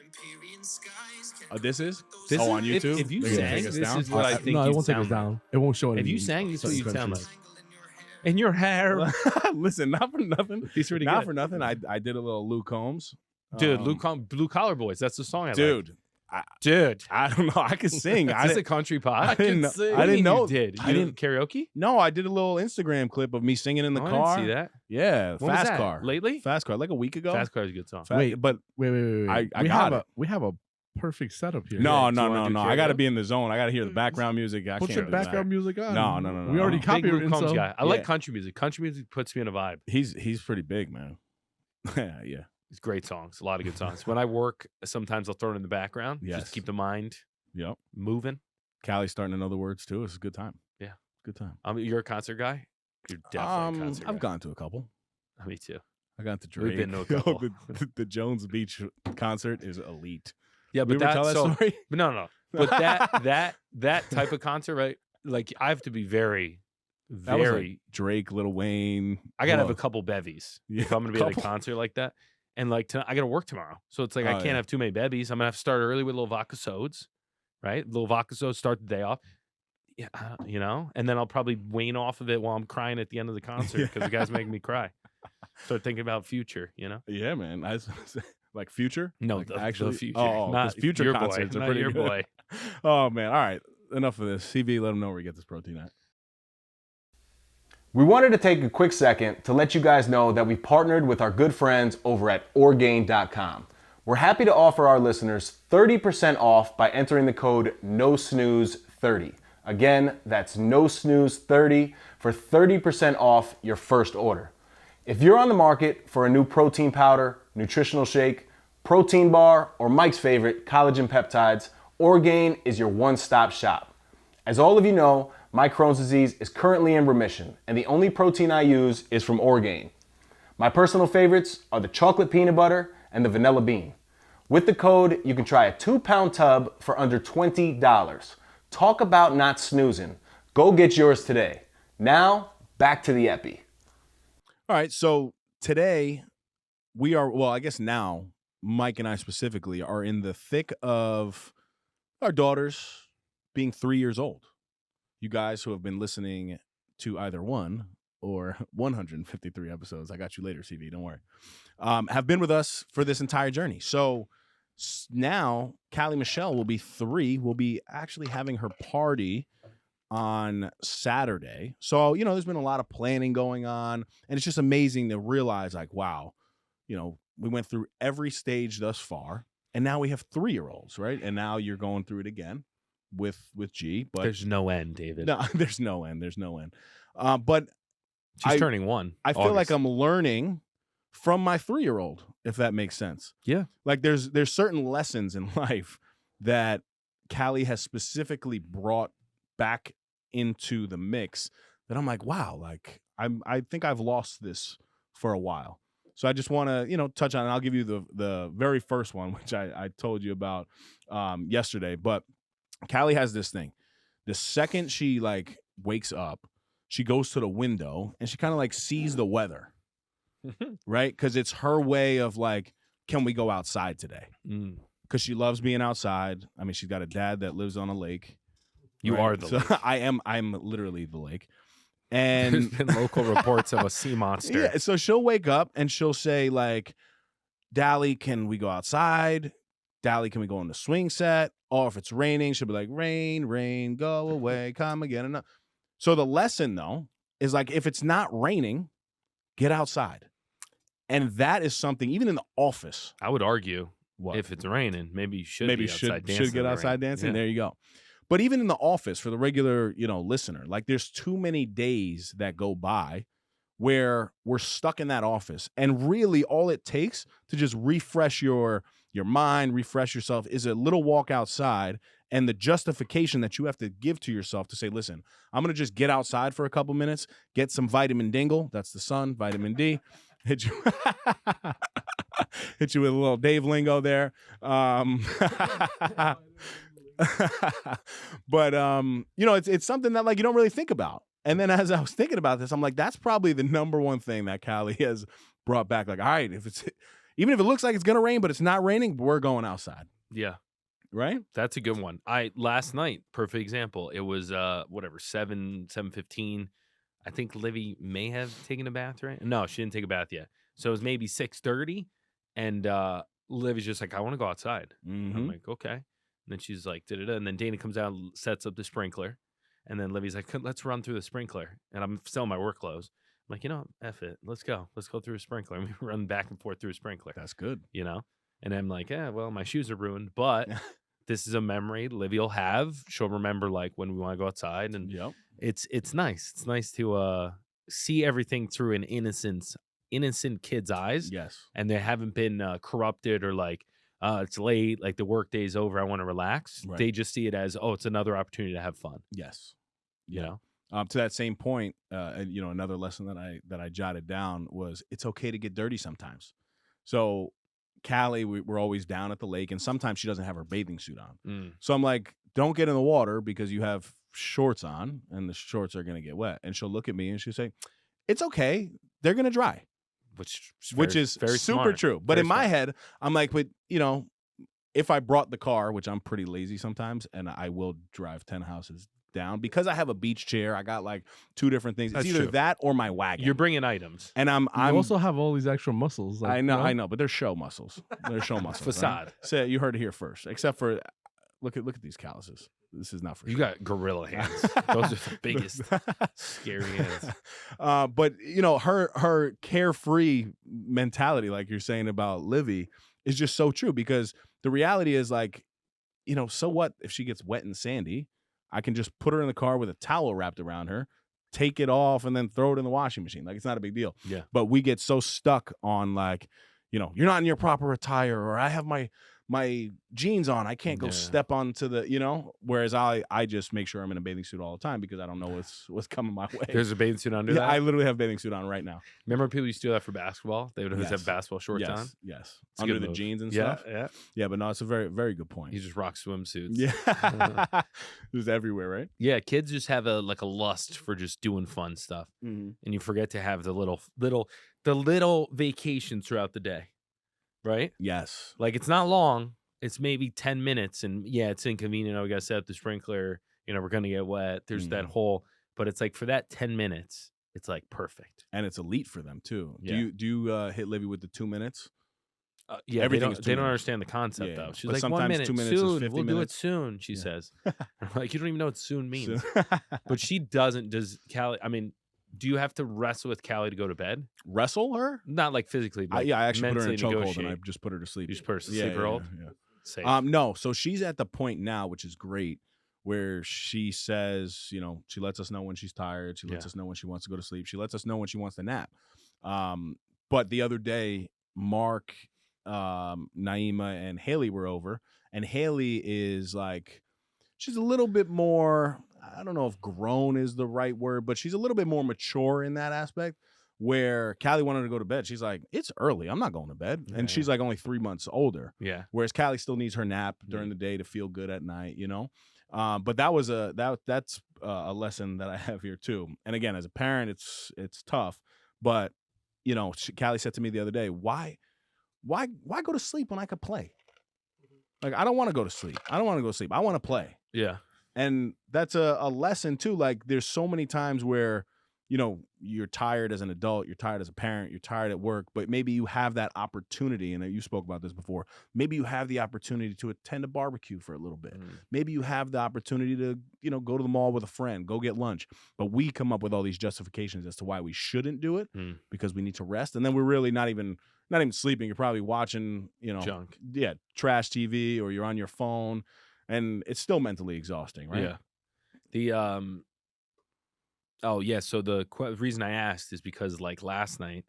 This is? This oh, is- on YouTube? If you They're gonna sang, take us this down? is what I think. No, it you'd won't take us sound like. down. It won't show it. If you in sang, this is what certain you'd sound like. countries. In your hair, Listen, not for nothing. he's pretty Not good. for nothing. I did a little Luke Combs. Dude, Um, Blue Collar Boys. That's the song I like. Dude, Dude. I don't know. I could sing. Is I this a didn't, country pod? I didn't know. What do I you didn't mean know. You did. I You didn't. karaoke? No, I did a little Instagram clip of me singing in the Oh, car. I didn't see that. Yeah, When was Fast that? Car. Lately? Fast Car, like a week ago. Fast Car is a good song. Wait, but Wait. I we got have it. we have a perfect setup here. no, do you no, wanna no, do no. I got to karaoke? be in the zone. I got to hear the background music. I Put can't your do background that. music on. No, no, no, no, We already no. Big Luke copywritten. Combs So guy. I like Yeah. country music. Country music puts me in a vibe. He's pretty big, man. Yeah. It's great songs. A lot of good songs. When I work, sometimes I'll throw it in the background. Yes. Just keep the mind Yep. moving. Callie's starting in other words too. It's a good time. Yeah. Good time. You're a concert guy? You're definitely a concert I've guy. gone to a couple. Me too. I got the Drake. We've been to a couple. the Jones Beach concert is elite. Yeah, We but ever tell that so, story? But no. But that type of concert, right? Like I have to be very, That was like very. Drake, Lil Wayne. I gotta have a Whoa. couple bevies Yeah, if I'm gonna be at a couple. concert like that. And like tonight, I gotta work tomorrow, so it's like I Oh, can't yeah. have too many bevies. I'm gonna have to start early with little vodka sodas, right? Little vodka sodas, start the day off. Yeah, and then I'll probably wane off of it while I'm crying at the end of the concert because the guy's making me cry. Start thinking about future, Yeah, man. Like Future? No, Like, the future, Oh, not 'cause Future your concerts boy, are not pretty your good. boy. Oh man. All right. Enough of this. CB, let them know where you get this protein at. We wanted to take a quick second to let you guys know that we partnered with our good friends over at Orgain.com. We're happy to offer our listeners 30% off by entering the code NOSNOOZE30. Again, that's NOSNOOZE30 for 30% off your first order. If you're on the market for a new protein powder, nutritional shake, protein bar, or Mike's favorite, collagen peptides, Orgain is your one-stop shop. As all of you know, my Crohn's disease is currently in remission, and the only protein I use is from Orgain. My personal favorites are the chocolate peanut butter and the vanilla bean. With the code, you can try a 2-pound tub for under $20. Talk about not snoozing. Go get yours today. Now, back to the Epi. All right. So today we are, well, I guess now, Mike and I specifically are in the thick of our daughters being 3 years old. You guys who have been listening to either one or 153 episodes, I got you later, CV, don't worry, have been with us for this entire journey. So now Callie Michelle will be 3. We'll be actually having her party on Saturday. So, there's been a lot of planning going on, and it's just amazing to realize, like, wow, we went through every stage thus far, and now we have 3-year-olds, right? And now you're going through it again with G, but There's no end, David. no, there's no end. There's no end. But She's I- turning 1. I feel like August. I'm learning from my 3-year-old, if that makes sense. Yeah. Like there's certain lessons in life that Callie has specifically brought back into the mix that I'm like, wow, like I think I've lost this for a while. So I just want to, touch on it. I'll give you the very first one, which I told you about yesterday. But Callie has this thing. The second she like wakes up, she goes to the window and she kind of like sees the weather, right? Because it's her way of like, can we go outside today? Mm. Because she loves being outside. I mean, she's got a dad that lives on a lake. You right? are the So lake. I'm literally the lake. There's And been local reports of a sea monster. yeah, so she'll wake up and she'll say like, Dally, can we go outside? Dally, can we go on the swing set? Or if it's raining, she'll be like, rain, rain, go away, come again. So the lesson, though, is like, if it's not raining, get outside. And that is something, even in the office. I would argue What? if it's raining, maybe you should Maybe be outside dancing. should get in the outside rain. dancing. Yeah. There you go. But even in the office, for the regular, listener, like there's too many days that go by where we're stuck in that office. And really all it takes to just refresh your mind, refresh yourself, is a little walk outside, and the justification that you have to give to yourself to say, listen, I'm going to just get outside for a couple minutes, get some vitamin dingle. That's the sun, vitamin D. Hit you, hit you with a little Dave lingo there. But it's something that like you don't really think about. And then as I was thinking about this, I'm like, that's probably the number one thing that Callie has brought back. Like, all right, even if it looks like it's gonna rain, but it's not raining, we're going outside. Yeah. Right? That's a good one. Last night, perfect example. It was 7:15. I think Livy may have taken a bath, right? No, she didn't take a bath yet. So it was maybe 6:30, and Livy's just like, I want to go outside. Mm-hmm. I'm like, okay. And then she's like, da-da-da. And then Dana comes out and sets up the sprinkler. And then Livy's like, let's run through the sprinkler. And I'm still in my work clothes. I'm like, F it. Let's go. Let's go through a sprinkler. And we run back and forth through a sprinkler, That's good. And I'm like, well, my shoes are ruined, but this is a memory Livy will have. She'll remember like when we want to go outside. And Yep. it's nice. It's nice to see everything through an innocent kid's eyes. Yes. And they haven't been corrupted or like, it's late, like the work day's over, I want to relax. Right. They just see it as, it's another opportunity to have fun. Yes. You know? To that same point, another lesson that I jotted down was it's okay to get dirty sometimes. So Callie, we're always down at the lake, and sometimes she doesn't have her bathing suit on. So I'm like, don't get in the water because you have shorts on, and the shorts are going to get wet. And she'll look at me and she'll say, it's okay. They're going to dry. Which is very super smart. true. But Very in my smart. head, I'm like, but if I brought the car, which I'm pretty lazy sometimes, and I will drive 10 houses down because I have a beach chair. I got like 2 different things. That's it's either true. that or my wagon. You're bringing items. And I'm You also have all these extra muscles. Like, I know, but they're show muscles. They're show muscles. Facade. Right? So you heard it here first. Except for look at these calluses. This is not for You sure. got gorilla hands. Those are the biggest, scary hands. But her carefree mentality, like you're saying about Livy, is just so true because the reality is like, so what if she gets wet and sandy? I can just put her in the car with a towel wrapped around her, take it off, and then throw it in the washing machine. Like it's not a big deal. Yeah. But we get so stuck on like, you're not in your proper attire, or I have my jeans on. I can't go step onto the, whereas I just make sure I'm in a bathing suit all the time because I don't know what's coming my way. There's a bathing suit under Yeah, that. I literally have a bathing suit on right now. Remember people used to do that for basketball? They would always Yes. have basketball shorts on. Yes. It's a Under good the move. jeans and Yeah, stuff. yeah. Yeah, but no, it's a very, very good point. You just rock swimsuits. Yeah. It's everywhere, right? Yeah, kids just have a lust for just doing fun stuff, and you forget to have the little vacations throughout the day, right? Yes. Like it's not long; it's maybe 10 minutes, and yeah, it's inconvenient. We got to set up the sprinkler. We're gonna get wet. There's that whole, but it's like for that 10 minutes, it's like perfect. And it's elite for them too. Yeah. Do you hit Livy with the 2 minutes? Yeah, Everything's 2 they don't minutes. understand the concept Yeah, though. She's but like, 1 sometimes minute 2 minutes is soon. 50 We'll do it minutes. soon. She Yeah. says, I'm like, you don't even know what soon means. So- But she doesn't. Does Callie? I mean, do you have to wrestle with Callie to go to bed? Wrestle her? Not like physically, but I actually put her in a mentally chokehold and I negotiate. just put her to sleep. You just put her to Yeah, sleep yeah, or hold? yeah. Safe. No, so she's at the point now, which is great, where she says, she lets us know when she's tired. She lets Yeah. us know when she wants to go to sleep. She lets us know when she wants to nap. But the other day, Mark, Naima, and Haley were over, and Haley is like, she's a little bit more, I don't know if grown is the right word, but she's a little bit more mature in that aspect. Where Callie wanted to go to bed, she's like, it's early, I'm not going to bed. And she's like only 3 months older. Yeah. Whereas Callie still needs her nap during the day to feel good at night, But that was that's a lesson that I have here too. And again, as a parent, it's tough. But Callie said to me the other day, why go to sleep when I could play? Like I don't want to go to sleep. I don't want to go to sleep. I want to play. Yeah. And that's a lesson too. Like there's so many times where you know, you're tired as an adult, you're tired as a parent, you're tired at work, but maybe you have that opportunity, and you spoke about this before, maybe you have the opportunity to attend a barbecue for a little bit. Maybe you have the opportunity to, you know, go to the mall with a friend, go get lunch. But we come up with all these justifications as to why we shouldn't do it because we need to rest. And then we're really not even sleeping. You're probably watching, you know, Junk. Yeah, trash TV, or you're on your phone, and it's still mentally exhausting, right? Yeah. The oh yeah, so the reason I asked is because like last night,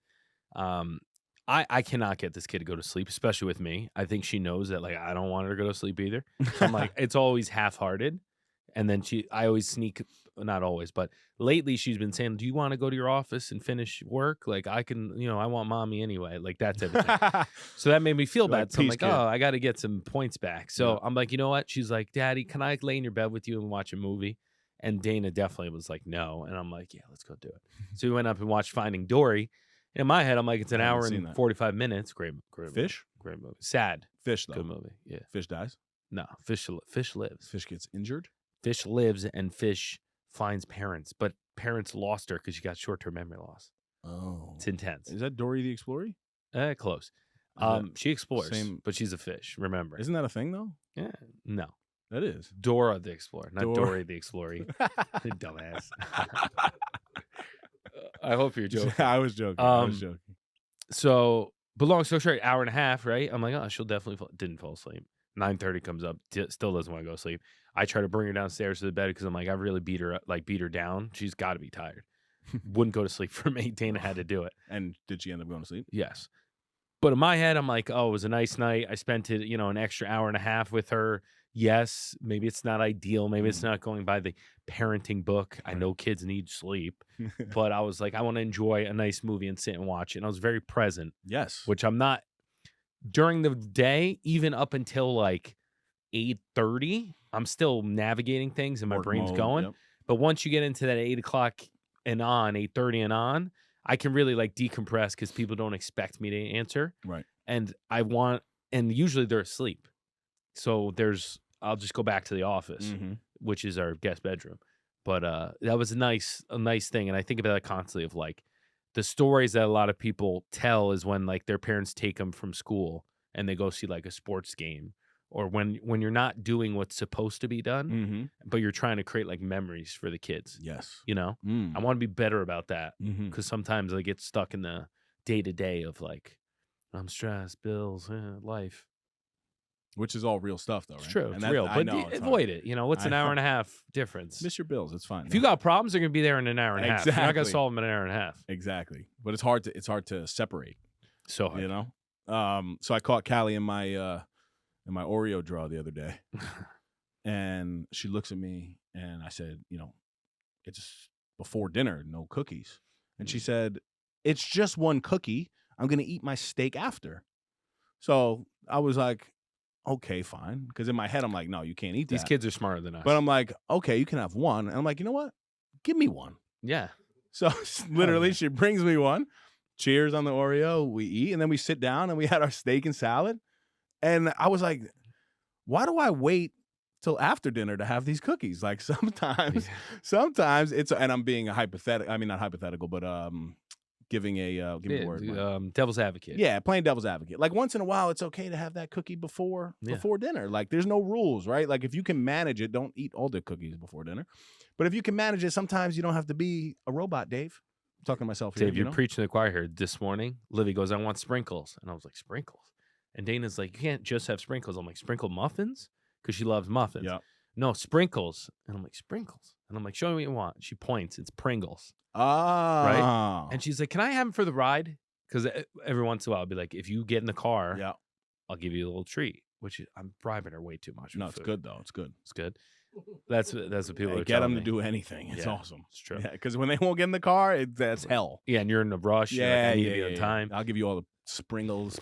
I cannot get this kid to go to sleep, especially with me. I think she knows that like I don't want her to go to sleep either. So I'm like, it's always half-hearted, and then I always sneak. Not always, but lately she's been saying, "Do you want to go to your office and finish work? Like I can, you know, I want mommy anyway." Like that type of thing. So that made me feel Like, bad. So I'm peace like, kid. oh, I got to get some points back. So Yeah. I'm like, you know what? She's like, Daddy, can I lay in your bed with you and watch a movie? And Dana definitely was like, no. And I'm like, yeah, let's go do it. So we went up and watched Finding Dory. In my head, I'm like, it's an I haven't hour seen and that. 45 minutes. Great movie. Fish? Great movie. Sad. Fish, though. Good movie. Yeah. Fish dies. No, fish lives. Fish gets injured. Fish lives and fish finds parents, but parents lost her because she got short-term memory loss. Oh. It's intense. Is that Dory the Explorer? Close. that She explores, same- but she's a fish. Remember? Isn't that a thing, though? Yeah. No. That is. Dora the Explorer, not Dora. Dory the Explorer. Dumbass. I hope you're joking. I was joking. I was Um, joking. So, but long story short, hour and a half, right? I'm like, oh, she'll definitely didn't fall asleep. 9:30 comes up, still doesn't want to go to sleep. I try to bring her downstairs to the bed because I'm like, I really beat her down. She's got to be tired. Wouldn't go to sleep for me. Dana had to do it. And did she end up going to sleep? Yes. But in my head, I'm like, oh, it was a nice night. I spent it, you know, an extra hour and a half with her. Yes, maybe it's not ideal. Maybe it's not going by the parenting book. I know kids need sleep, but I was like, I want to enjoy a nice movie and sit and watch it. And I was very present, Yes. which I'm not during the day, even up until like 8:30. I'm still navigating things and my Work brain's mode, going. yep. But once you get into that 8 o'clock and on, 8:30 and on, I can really like decompress because people don't expect me to answer. Right. And usually they're asleep. So I'll just go back to the office, which is our guest bedroom. But that was a nice thing. And I think about that constantly of like the stories that a lot of people tell is when like their parents take them from school and they go see like a sports game, or when you're not doing what's supposed to be done, but you're trying to create like memories for the kids. Yes. You know, I want to be better about that because sometimes I get stuck in the day to day of like, I'm stressed, bills, life. Which is all real stuff, though, right? It's true. And It's that- real. I But know, it's avoid hard. it. You know, what's an I hour know. and a half difference? Miss your bills. It's fine. If you got problems, they're going to be there in an hour and a half. You're not going to Exactly. solve them in an hour and a half. Exactly. But it's hard to separate, So hard. you know? So I caught Callie in my Oreo drawer the other day. And she looks at me and I said, you know, it's before dinner, no cookies. And she said, it's just one cookie. I'm going to eat my steak after. So I was like, okay, fine. Because in my head, I'm like, no, you can't eat These that. kids are smarter than us. But I'm like, okay, you can have one. And I'm like, you know what? Give me one. yeah. So literally, yeah. she brings me one. Cheers on the Oreo. We eat, and then we sit down and we had our steak and salad. And I was like, why do I wait till after dinner to have these cookies? Like sometimes it's, and I'm being a hypothetical. I mean, not hypothetical, but giving a give me the word. Mike. Devil's advocate. Yeah, playing devil's advocate. Like once in a while, it's okay to have that cookie before dinner. Like there's no rules, right? Like if you can manage it, don't eat all the cookies before dinner. But if you can manage it, sometimes you don't have to be a robot, Dave. I'm talking to myself here. Dave, you you're know? preaching to the choir here. This morning, Livy goes, I want sprinkles. And I was like, sprinkles? And Dana's like, you can't just have sprinkles. I'm like, sprinkled muffins? Because she loves muffins. Yeah. No, sprinkles. And I'm like, sprinkles? And I'm like, show me what you want. She points. It's Pringles. Ah. And she's like, can I have them for the ride? Because every once in a while, I'll be like, if you get in the car, yeah. I'll give you a little treat. Which I'm bribing her way too much. with No, it's food. good though. It's good. It's good. That's what people Hey, are get telling them to me. do anything. It's Yeah, awesome. It's true. Yeah, because when they won't get in the car, that's hell. Yeah, and you're in a rush. you're like, I need to be on yeah. time. I'll give you all the Pringles,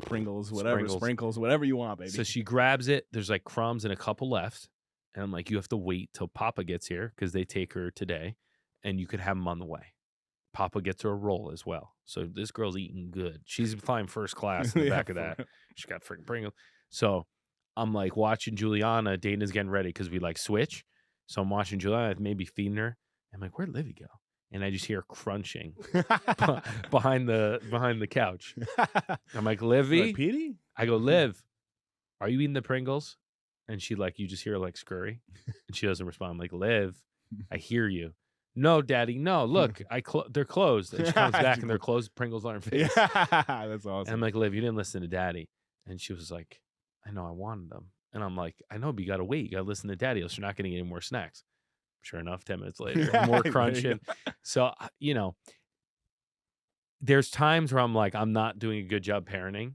whatever, Sprinkles. sprinkles, whatever you want, baby. So she grabs it. There's like crumbs and a couple left. And I'm like, you have to wait till Papa gets here because they take her today and you could have them on the way. Papa gets her a roll as well. So this girl's eating good. She's flying first class in the Yeah, back of that. She got freaking Pringles. So I'm like watching Juliana. Dana's getting ready because we like switch. So I'm watching Juliana, maybe feeding her. I'm like, where'd Livy go? and I just hear crunching behind the couch. I'm like, Livy, Like, Petey? I go, Liv, are you eating the Pringles? And she like, you just hear like scurry, and she doesn't respond. I'm like, Liv, I hear you. No, Daddy, no. Look, they're closed. And she comes back and they're closed. Pringles aren't fixed. Yeah, that's And awesome. I'm like, Liv, you didn't listen to Daddy. And she was like, I know, I wanted them. And I'm like, I know, but you got to wait. You got to listen to Daddy, else you're not going to get any more snacks. Sure enough, 10 minutes later, more There you crunching. So, there's times where I'm like, I'm not doing a good job parenting,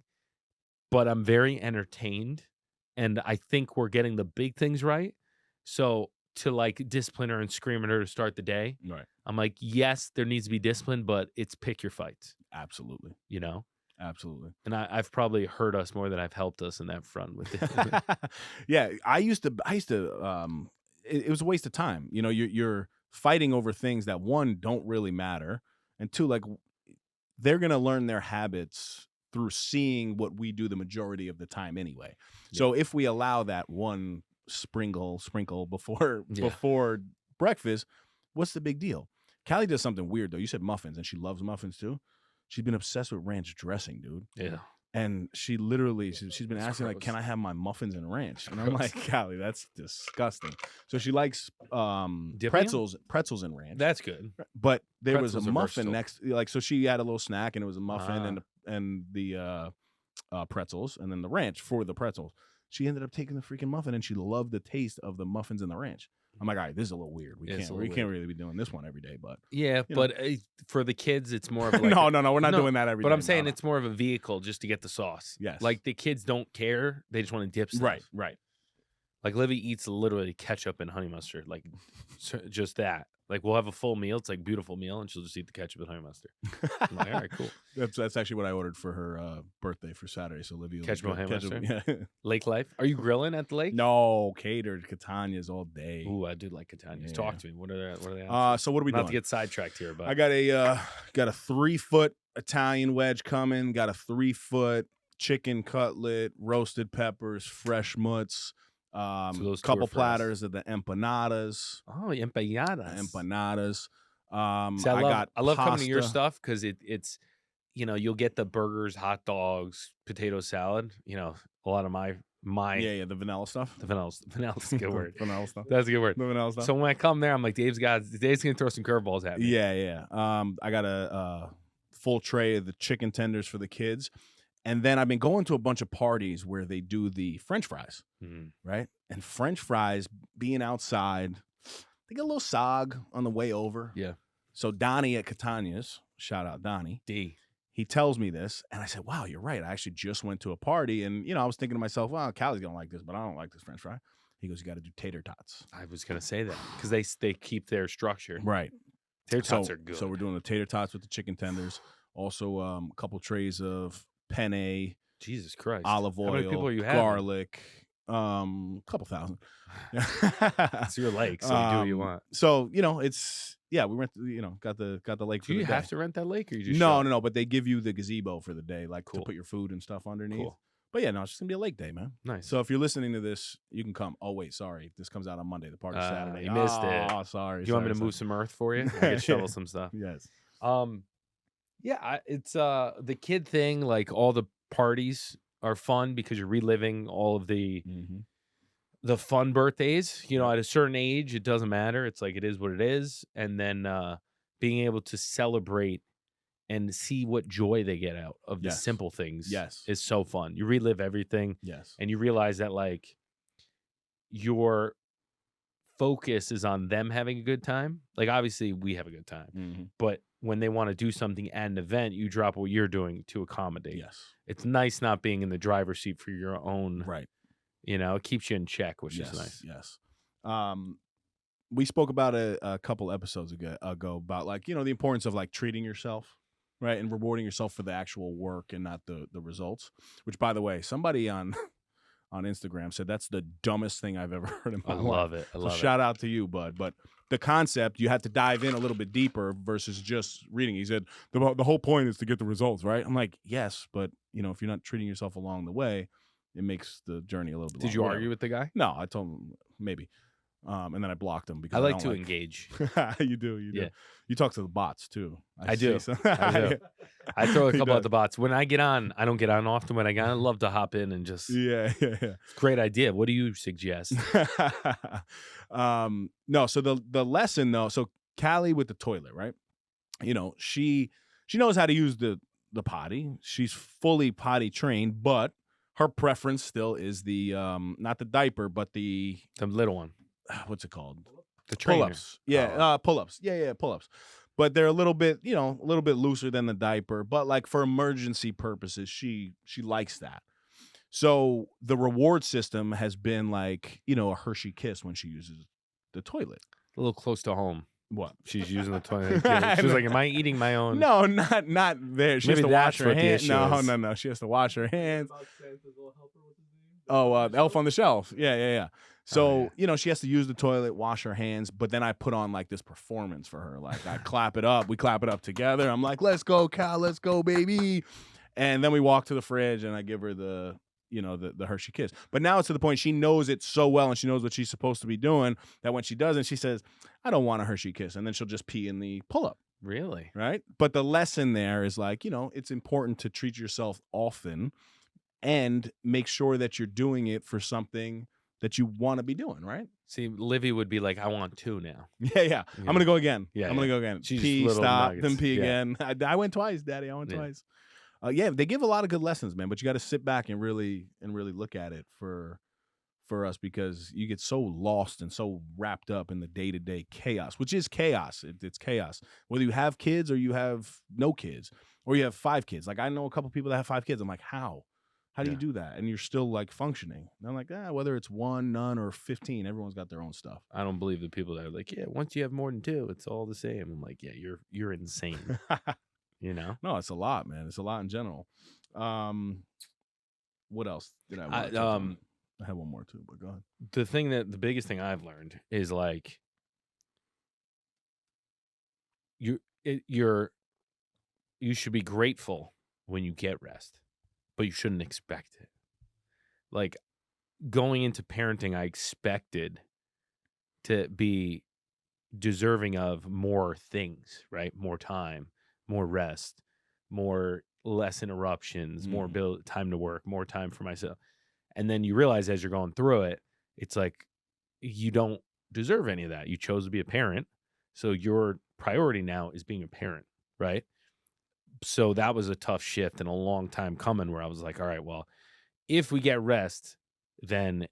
but I'm very entertained. And I think we're getting the big things right. So to like discipline her and scream at her to start the day, Right. I'm like, yes, there needs to be discipline, but it's pick your fights, Absolutely. Absolutely. And I've probably hurt us more than I've helped us in that front with it. Yeah, I used to it was a waste of time. You're fighting over things that, one, don't really matter, and two, like, they're going to learn their habits through seeing what we do the majority of the time anyway. So if we allow that one sprinkle before breakfast, what's the big deal? Callie does something weird though. You said muffins, and she loves muffins too. She's been obsessed with ranch dressing, dude. Yeah. And she literally, she's been That's asking, like, gross. can I have my muffins and ranch? And I'm Gross. like, Callie, that's disgusting. So she likes Dipping 'em? pretzels and ranch. That's good. But there was Pretzels a are muffin versatile. next, like, so she had a little snack, and it was a muffin and the pretzels, and then the ranch for the pretzels. She ended up taking the freaking muffin, and she loved the taste of the muffins and the ranch. I'm like, all right, this is a little weird. We Yeah, it's can't a little can't really be doing this one every day, but Yeah, You know. but for the kids, it's more of like no, we're not No, doing that every day. But I'm saying No. it's more of a vehicle just to get the sauce. Yes. Like the kids don't care; they just want to dip stuff. right. Like Livy eats literally ketchup and honey mustard, like just that. Like we'll have a full meal. It's like a beautiful meal, and she'll just eat the ketchup and honey mustard. I'm like, all right, cool. That's actually what I ordered for her birthday for Saturday. So Olivia, Ketchup and honey mustard? Yeah. Lake life? Are you grilling at the lake? No, catered Catania's all day. Ooh, I do like Catania's. Yeah. Talk to me. What are they? On? So what are we Not doing? to get sidetracked here, but I got a 3-foot Italian wedge coming. Got a 3-foot chicken cutlet, roasted peppers, fresh mutts. those two Couple are for us. platters of the empanadas. oh, empanadas. Empanadas. See, I love coming to your pasta. stuff because it's you'll get the burgers, hot dogs, potato salad. A lot of my Yeah, the vanilla stuff. the vanilla. Vanilla a good word. Vanilla stuff. That's a good word. The vanilla stuff. So when I come there, I'm like, Dave's gonna throw some curveballs at me. Yeah. I got a full tray of the chicken tenders for the kids. And then I've been going to a bunch of parties where they do the French fries, Mhm. right? And French fries, being outside, they get a little sog on the way over. Yeah. So Donnie at Catania's, shout out Donnie, D. he tells me this, and I said, wow, you're right. I actually just went to a party, and, I was thinking to myself, well, Callie's going to like this, but I don't like this French fry. He goes, you got to do tater tots. I was gonna say that because they keep their structure. Right. Tater So, tots are good. so we're doing the tater tots with the chicken tenders. Also, a couple trays of penne, Jesus Christ. olive How many oil, people are you having? garlic, couple thousand. It's your lake, so you do what you want. So it's we went got the lake for Do you the have day. to rent that lake, or you just No, but they give you the gazebo for the day, like Cool. to put your food and stuff underneath. Cool. But yeah, no, it's just gonna be a lake day, man. Nice. So if you're listening to this, you can come. Oh wait, sorry, this comes out on Monday. The party's Saturday. you missed it. Oh, sorry. Do you want me to sorry. move some earth for you? I can shovel some stuff. Yes. Yeah, it's the kid thing. Like all the parties are fun because you're reliving all of the fun birthdays. At a certain age, it doesn't matter. It's like it is what it is, and then being able to celebrate and see what joy they get out of the Yes. simple things. Yes. is so fun. You relive everything, Yes. and you realize that like your focus is on them having a good time. Like obviously we have a good time, but when they want to do something at an event, you drop what you're doing to accommodate. Yes. It's nice not being in the driver's seat for your own. Right. It keeps you in check, which Yes. is nice. Yes. We spoke about a couple episodes ago about like the importance of like treating yourself, right, and rewarding yourself for the actual work and not the results. Which, by the way, somebody on Instagram said that's the dumbest thing I've ever heard in my I life. love it. I So love it. shout out to you, bud. But the concept, you have to dive in a little bit deeper versus just reading. He said the whole point is to get the results, right? I'm like, yes, but if you're not treating yourself along the way, it makes the journey a little bit. Did longer. you Whatever. argue with the guy? No, I told him maybe. And then I blocked them because I like don't to engage. You do. Yeah. You talk to the bots too. I do. see some- I do. I throw a He couple at does. the bots. When I get on, I don't get on often. When I get on, I love to hop in and just Yeah. great idea. What do you suggest? No, so the lesson though, so Callie with the toilet, right? You know, she knows how to use the potty. She's fully potty trained, but her preference still is the not the diaper, but the The little one. what's it called? The trainer. Pull-ups. Yeah, pull-ups. Yeah, pull-ups. But they're a little bit looser than the diaper, but like for emergency purposes, she likes that. So the reward system has been like, a Hershey Kiss when she uses the toilet. A little close to home. What? She's using the toilet. She was like, "Am I eating my own?" No, not there. She Maybe has to wash that's her what the hands. issue No, is. no. She has to wash her hands. Oh, Elf on the Shelf. Yeah. So, she has to use the toilet, wash her hands, but then I put on like this performance for her. Like I clap it up. We clap it up together. I'm like, let's go, Cal. Let's go, baby. And then we walk to the fridge and I give her the Hershey Kiss. But now it's to the point she knows it so well and she knows what she's supposed to be doing that when she doesn't, she says, I don't want a Hershey Kiss. And then she'll just pee in the pull-up. Really? Right? But the lesson there is like, it's important to treat yourself often and make sure that you're doing it for something that you want to be doing, right? See, Livy would be like, "I want two now." Yeah. I'm going to go again. Yeah, I'm going to go again. She's Pee, little stop, nuggets. then pee Yeah. again. I went twice, Daddy. I went Yeah. twice. Yeah, they give a lot of good lessons, man, but you got to sit back and really look at it for us because you get so lost and so wrapped up in the day-to-day chaos, which is chaos. It's chaos. Whether you have kids or you have no kids or you have 5 kids. Like I know a couple people that have 5 kids. I'm like, how? How do you Yeah. do that? And you're still like functioning. And I'm like, whether it's 1, none, or 15, everyone's got their own stuff. I don't believe the people that are like, "Yeah, once you have more than 2, it's all the same." I'm like, "Yeah, you're insane." No, it's a lot, man. It's a lot in general. What else did I want to touch on? I had one more too, but go ahead. The biggest thing I've learned is like you should be grateful when you get rest, but you shouldn't expect it. Like going into parenting, I expected to be deserving of more things, right? More time, more rest, less interruptions, more time to work, more time for myself. And then you realize as you're going through it, it's like you don't deserve any of that. You chose to be a parent. So your priority now is being a parent, right? So that was a tough shift and a long time coming where I was like, all right, well, if we get rest, then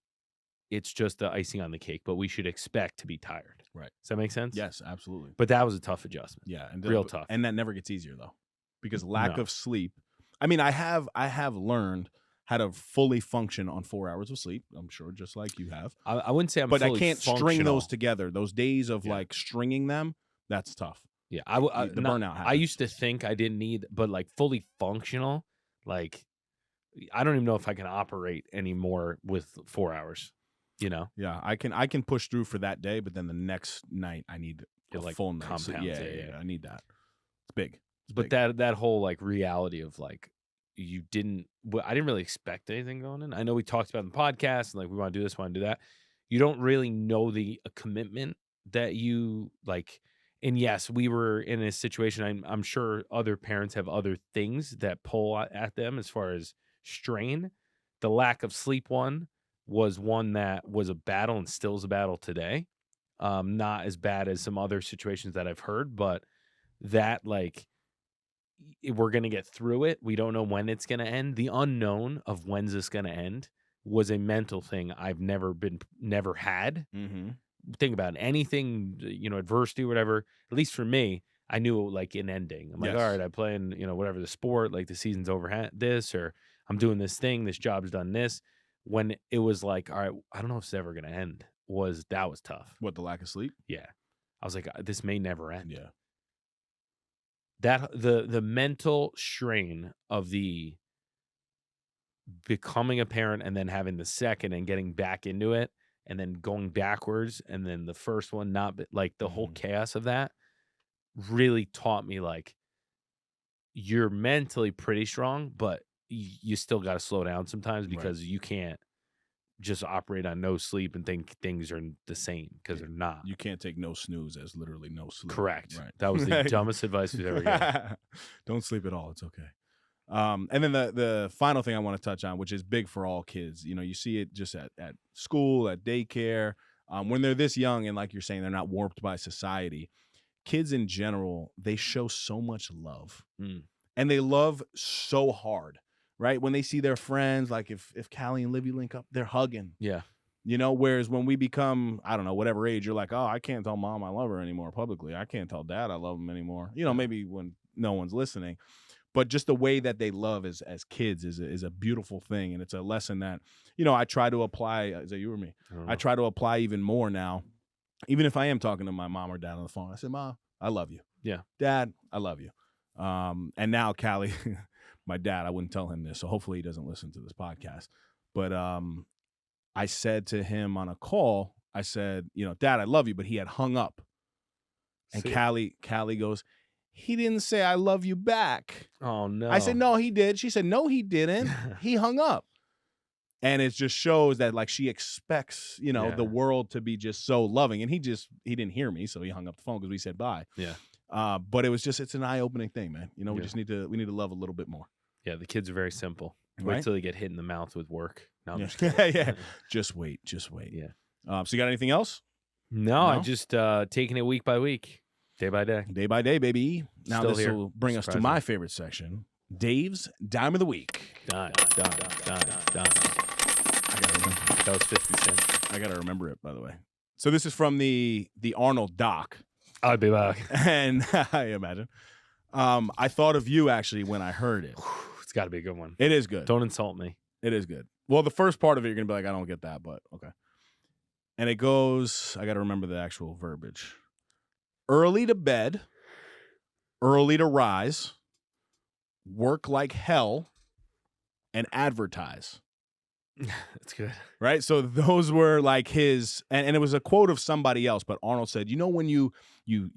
it's just the icing on the cake, but we should expect to be tired. Right. Does that make sense? Yes, absolutely. But that was a tough adjustment. Yeah, and Real tough. And that never gets easier though, because lack No. of sleep. I mean, I have learned how to fully function on 4 hours of sleep. I'm sure, just like you have. I wouldn't say I'm But I fully can't string functional. those together. Those days of Yeah. like stringing them, that's tough. Yeah, The burnout happens. I used to think I didn't need, but like fully functional, like I don't even know if I can operate anymore with 4 hours. You know, Yeah, I can push through for that day, but then the next night I need a It, like, full night. So, compounds yeah, it, yeah. I need that. It's big. It's but big. that whole like reality of like I didn't really expect anything going in. I know we talked about it in the podcast and like we want to do this, want to do that. You don't really know the commitment that you like. And yes, we were in a situation. I'm sure other parents have other things that pull at them as far as strain. The lack of sleep was one that was a battle and still is a battle today. Not as bad as some other situations that I've heard, but that like we're going to get through it. We don't know when it's going to end. The unknown of when's this going to end was a mental thing I've never had. Mm-hmm. Think about it. Anything, adversity or whatever, at least for me, I knew like an ending. I'm like, Yes. all right, I play in, whatever the sport, like the season's over this, or I'm doing this thing, this job's done this. When it was like, all right, I don't know if it's ever going to end, that was tough. What, the lack of sleep? Yeah. I was like, this may never end. Yeah. That the mental strain of the becoming a parent and then having the second and getting back into it and then going backwards and then the first one like the whole chaos of that really taught me like you're mentally pretty strong, but you still got to slow down sometimes because you can't just operate on no sleep and think things are the same because they're not. You can't take no snooze as literally no sleep. Correct. Right. That was the dumbest advice we've ever given. Don't sleep at all. It's okay. And then the final thing I want to touch on, which is big for all kids, you see it just at school, at daycare, when they're this young and like you're saying, they're not warped by society. Kids in general, they show so much love and they love so hard, right? When they see their friends, like if Callie and Livy link up, they're hugging. Yeah. Whereas when we become, I don't know, whatever age, you're like, oh, I can't tell mom I love her anymore publicly. I can't tell dad I love him anymore. Maybe when no one's listening. But just the way that they love as kids is a beautiful thing. And it's a lesson that, I try to apply. Is that you or me? I try to apply even more now. Even if I am talking to my mom or dad on the phone, I say, Mom, I love you. Yeah. Dad, I love you. And now Callie, my dad, I wouldn't tell him this, so hopefully he doesn't listen to this podcast. But I said to him on a call, I said, Dad, I love you, but he had hung up. And Callie goes, he didn't say I love you back. Oh, no. I said, no, he did. She said, no, he didn't. He hung up. And it just shows that like she expects, the world to be just so loving. And he didn't hear me, so he hung up the phone because we said bye. Yeah. But it's an eye-opening thing, man. We just need to love a little bit more. Yeah, the kids are very simple. Right? Wait till they get hit in the mouth with work. No, I'm just Yeah. Just wait. Yeah. So you got anything else? No, I just taking it week by week, day by day. Day by day, baby. Now Still this here. will bring us to Surprisingly. my favorite section, Dave's Dime of the Week. Done. I gotta remember. That was 50 cents. I gotta remember it, by the way. So this is from the Arnold doc, I'll be back. and I imagine. I thought of you actually when I heard it. It's got to be a good one. It is good. Don't insult me. It is good. Well, the first part of it, you're gonna be like, I don't get that, but okay. And it goes. I gotta remember the actual verbiage. Early to bed, early to rise, work like hell, and advertise. That's good. Right? So those were like his, and it was a quote of somebody else, but Arnold said, when you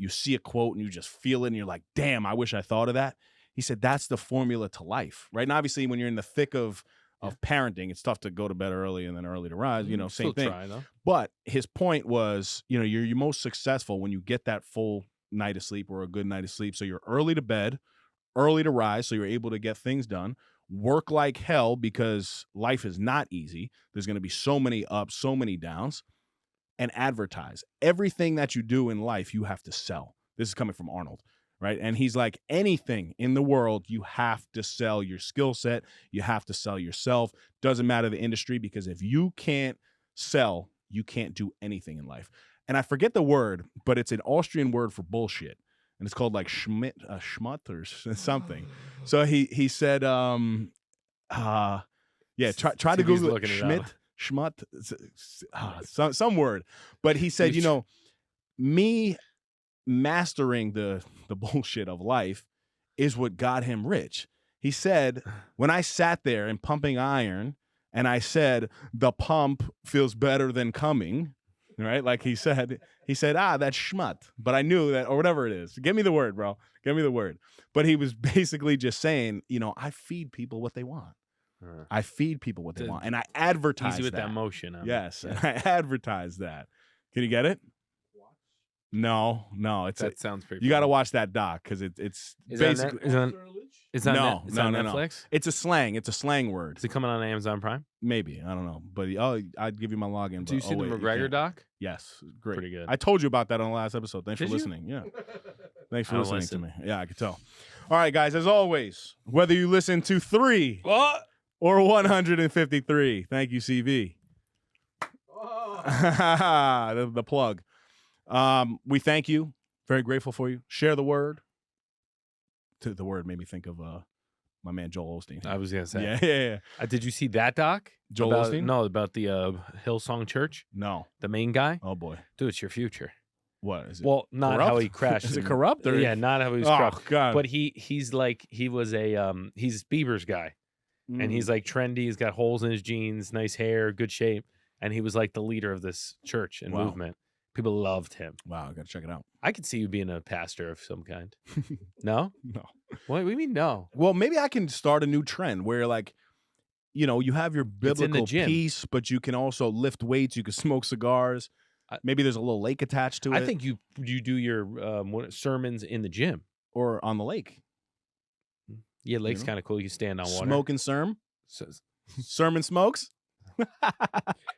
see a quote and you just feel it and you're like, damn, I wish I thought of that. He said, that's the formula to life, right? And obviously when you're in the thick of parenting, it's tough to go to bed early and then early to rise, same Still thing. Try, though. But his point was, you're most successful when you get that full night of sleep or a good night of sleep. So you're early to bed, early to rise, so you're able to get things done. Work like hell because life is not easy. There's going to be so many ups, so many downs. And advertise. Everything that you do in life, you have to sell. This is coming from Arnold, right? And he's like, anything in the world, you have to sell your skill set. You have to sell yourself. Doesn't matter the industry, because if you can't sell, you can't do anything in life. And I forget the word, but it's an Austrian word for bullshit. And it's called like schmut or something. So he said, try to Google it. Schmut, some word. But he said, me mastering the bullshit of life is what got him rich. He said, when I sat there and pumping iron and I said, the pump feels better than coming, right? Like he said, that's schmut. But I knew that, or whatever it is. Give me the word, bro. Give me the word. But he was basically just saying, I feed people what they want. I feed people what they want. And I advertise Easy with that. that motion. Yes. And I advertise that. Can you get it? No. That sounds pretty. You got to watch that doc because it's basically. Is that No. Netflix? It's a slang. It's a slang word. Is it coming on Amazon Prime? Maybe. I don't know. But I'd give you my login. Do you see the McGregor doc? Yes. Great. Pretty good. I told you about that on the last episode. Thanks Did for you? listening. Yeah. Thanks for I don't listening to listen. me. Yeah, I could tell. All right, guys. As always, whether you listen to 3 or 153, thank you, CV. the plug. We thank you. Very grateful for you. Share the word. The word made me think of my man Joel Osteen. I was gonna say. Yeah. Did you see that doc? Joel about, Osteen? No, about the Hillsong Church. No. The main guy. Oh boy. Dude, it's your future. What is it? Well, not corrupt? how he crashed. Is it in- corrupt? Or Yeah, not how he was Oh corrupt. God. But he's like he was a he's Bieber's guy, and he's like trendy. He's got holes in his jeans, nice hair, good shape, and he was like the leader of this church and Wow. movement. People loved him. Wow. I gotta check it out. I could see you being a pastor of some kind. No? No. What do you mean no? Well, maybe I can start a new trend where, like, you have your in the biblical gym. piece, but you can also lift weights. You can smoke cigars. Maybe there's a little lake attached to it. I think you do your sermons in the gym. or on the lake. Yeah, lake's know? kind of cool. You can stand on water. Smoking sermon. So, Sermon smokes.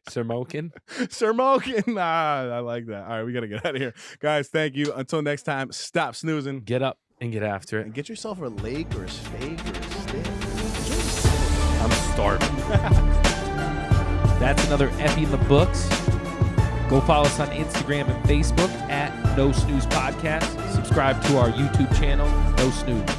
smoking. Smoking. I like that. All right, we got to get out of here. Guys, thank you. Until next time, stop snoozing. Get up and get after it. And get yourself a lake or a steak or a steak. I'm starving. That's another Effie in the books. Go follow us on Instagram and Facebook at No Snooze Podcast. Subscribe to our YouTube channel, No Snooze.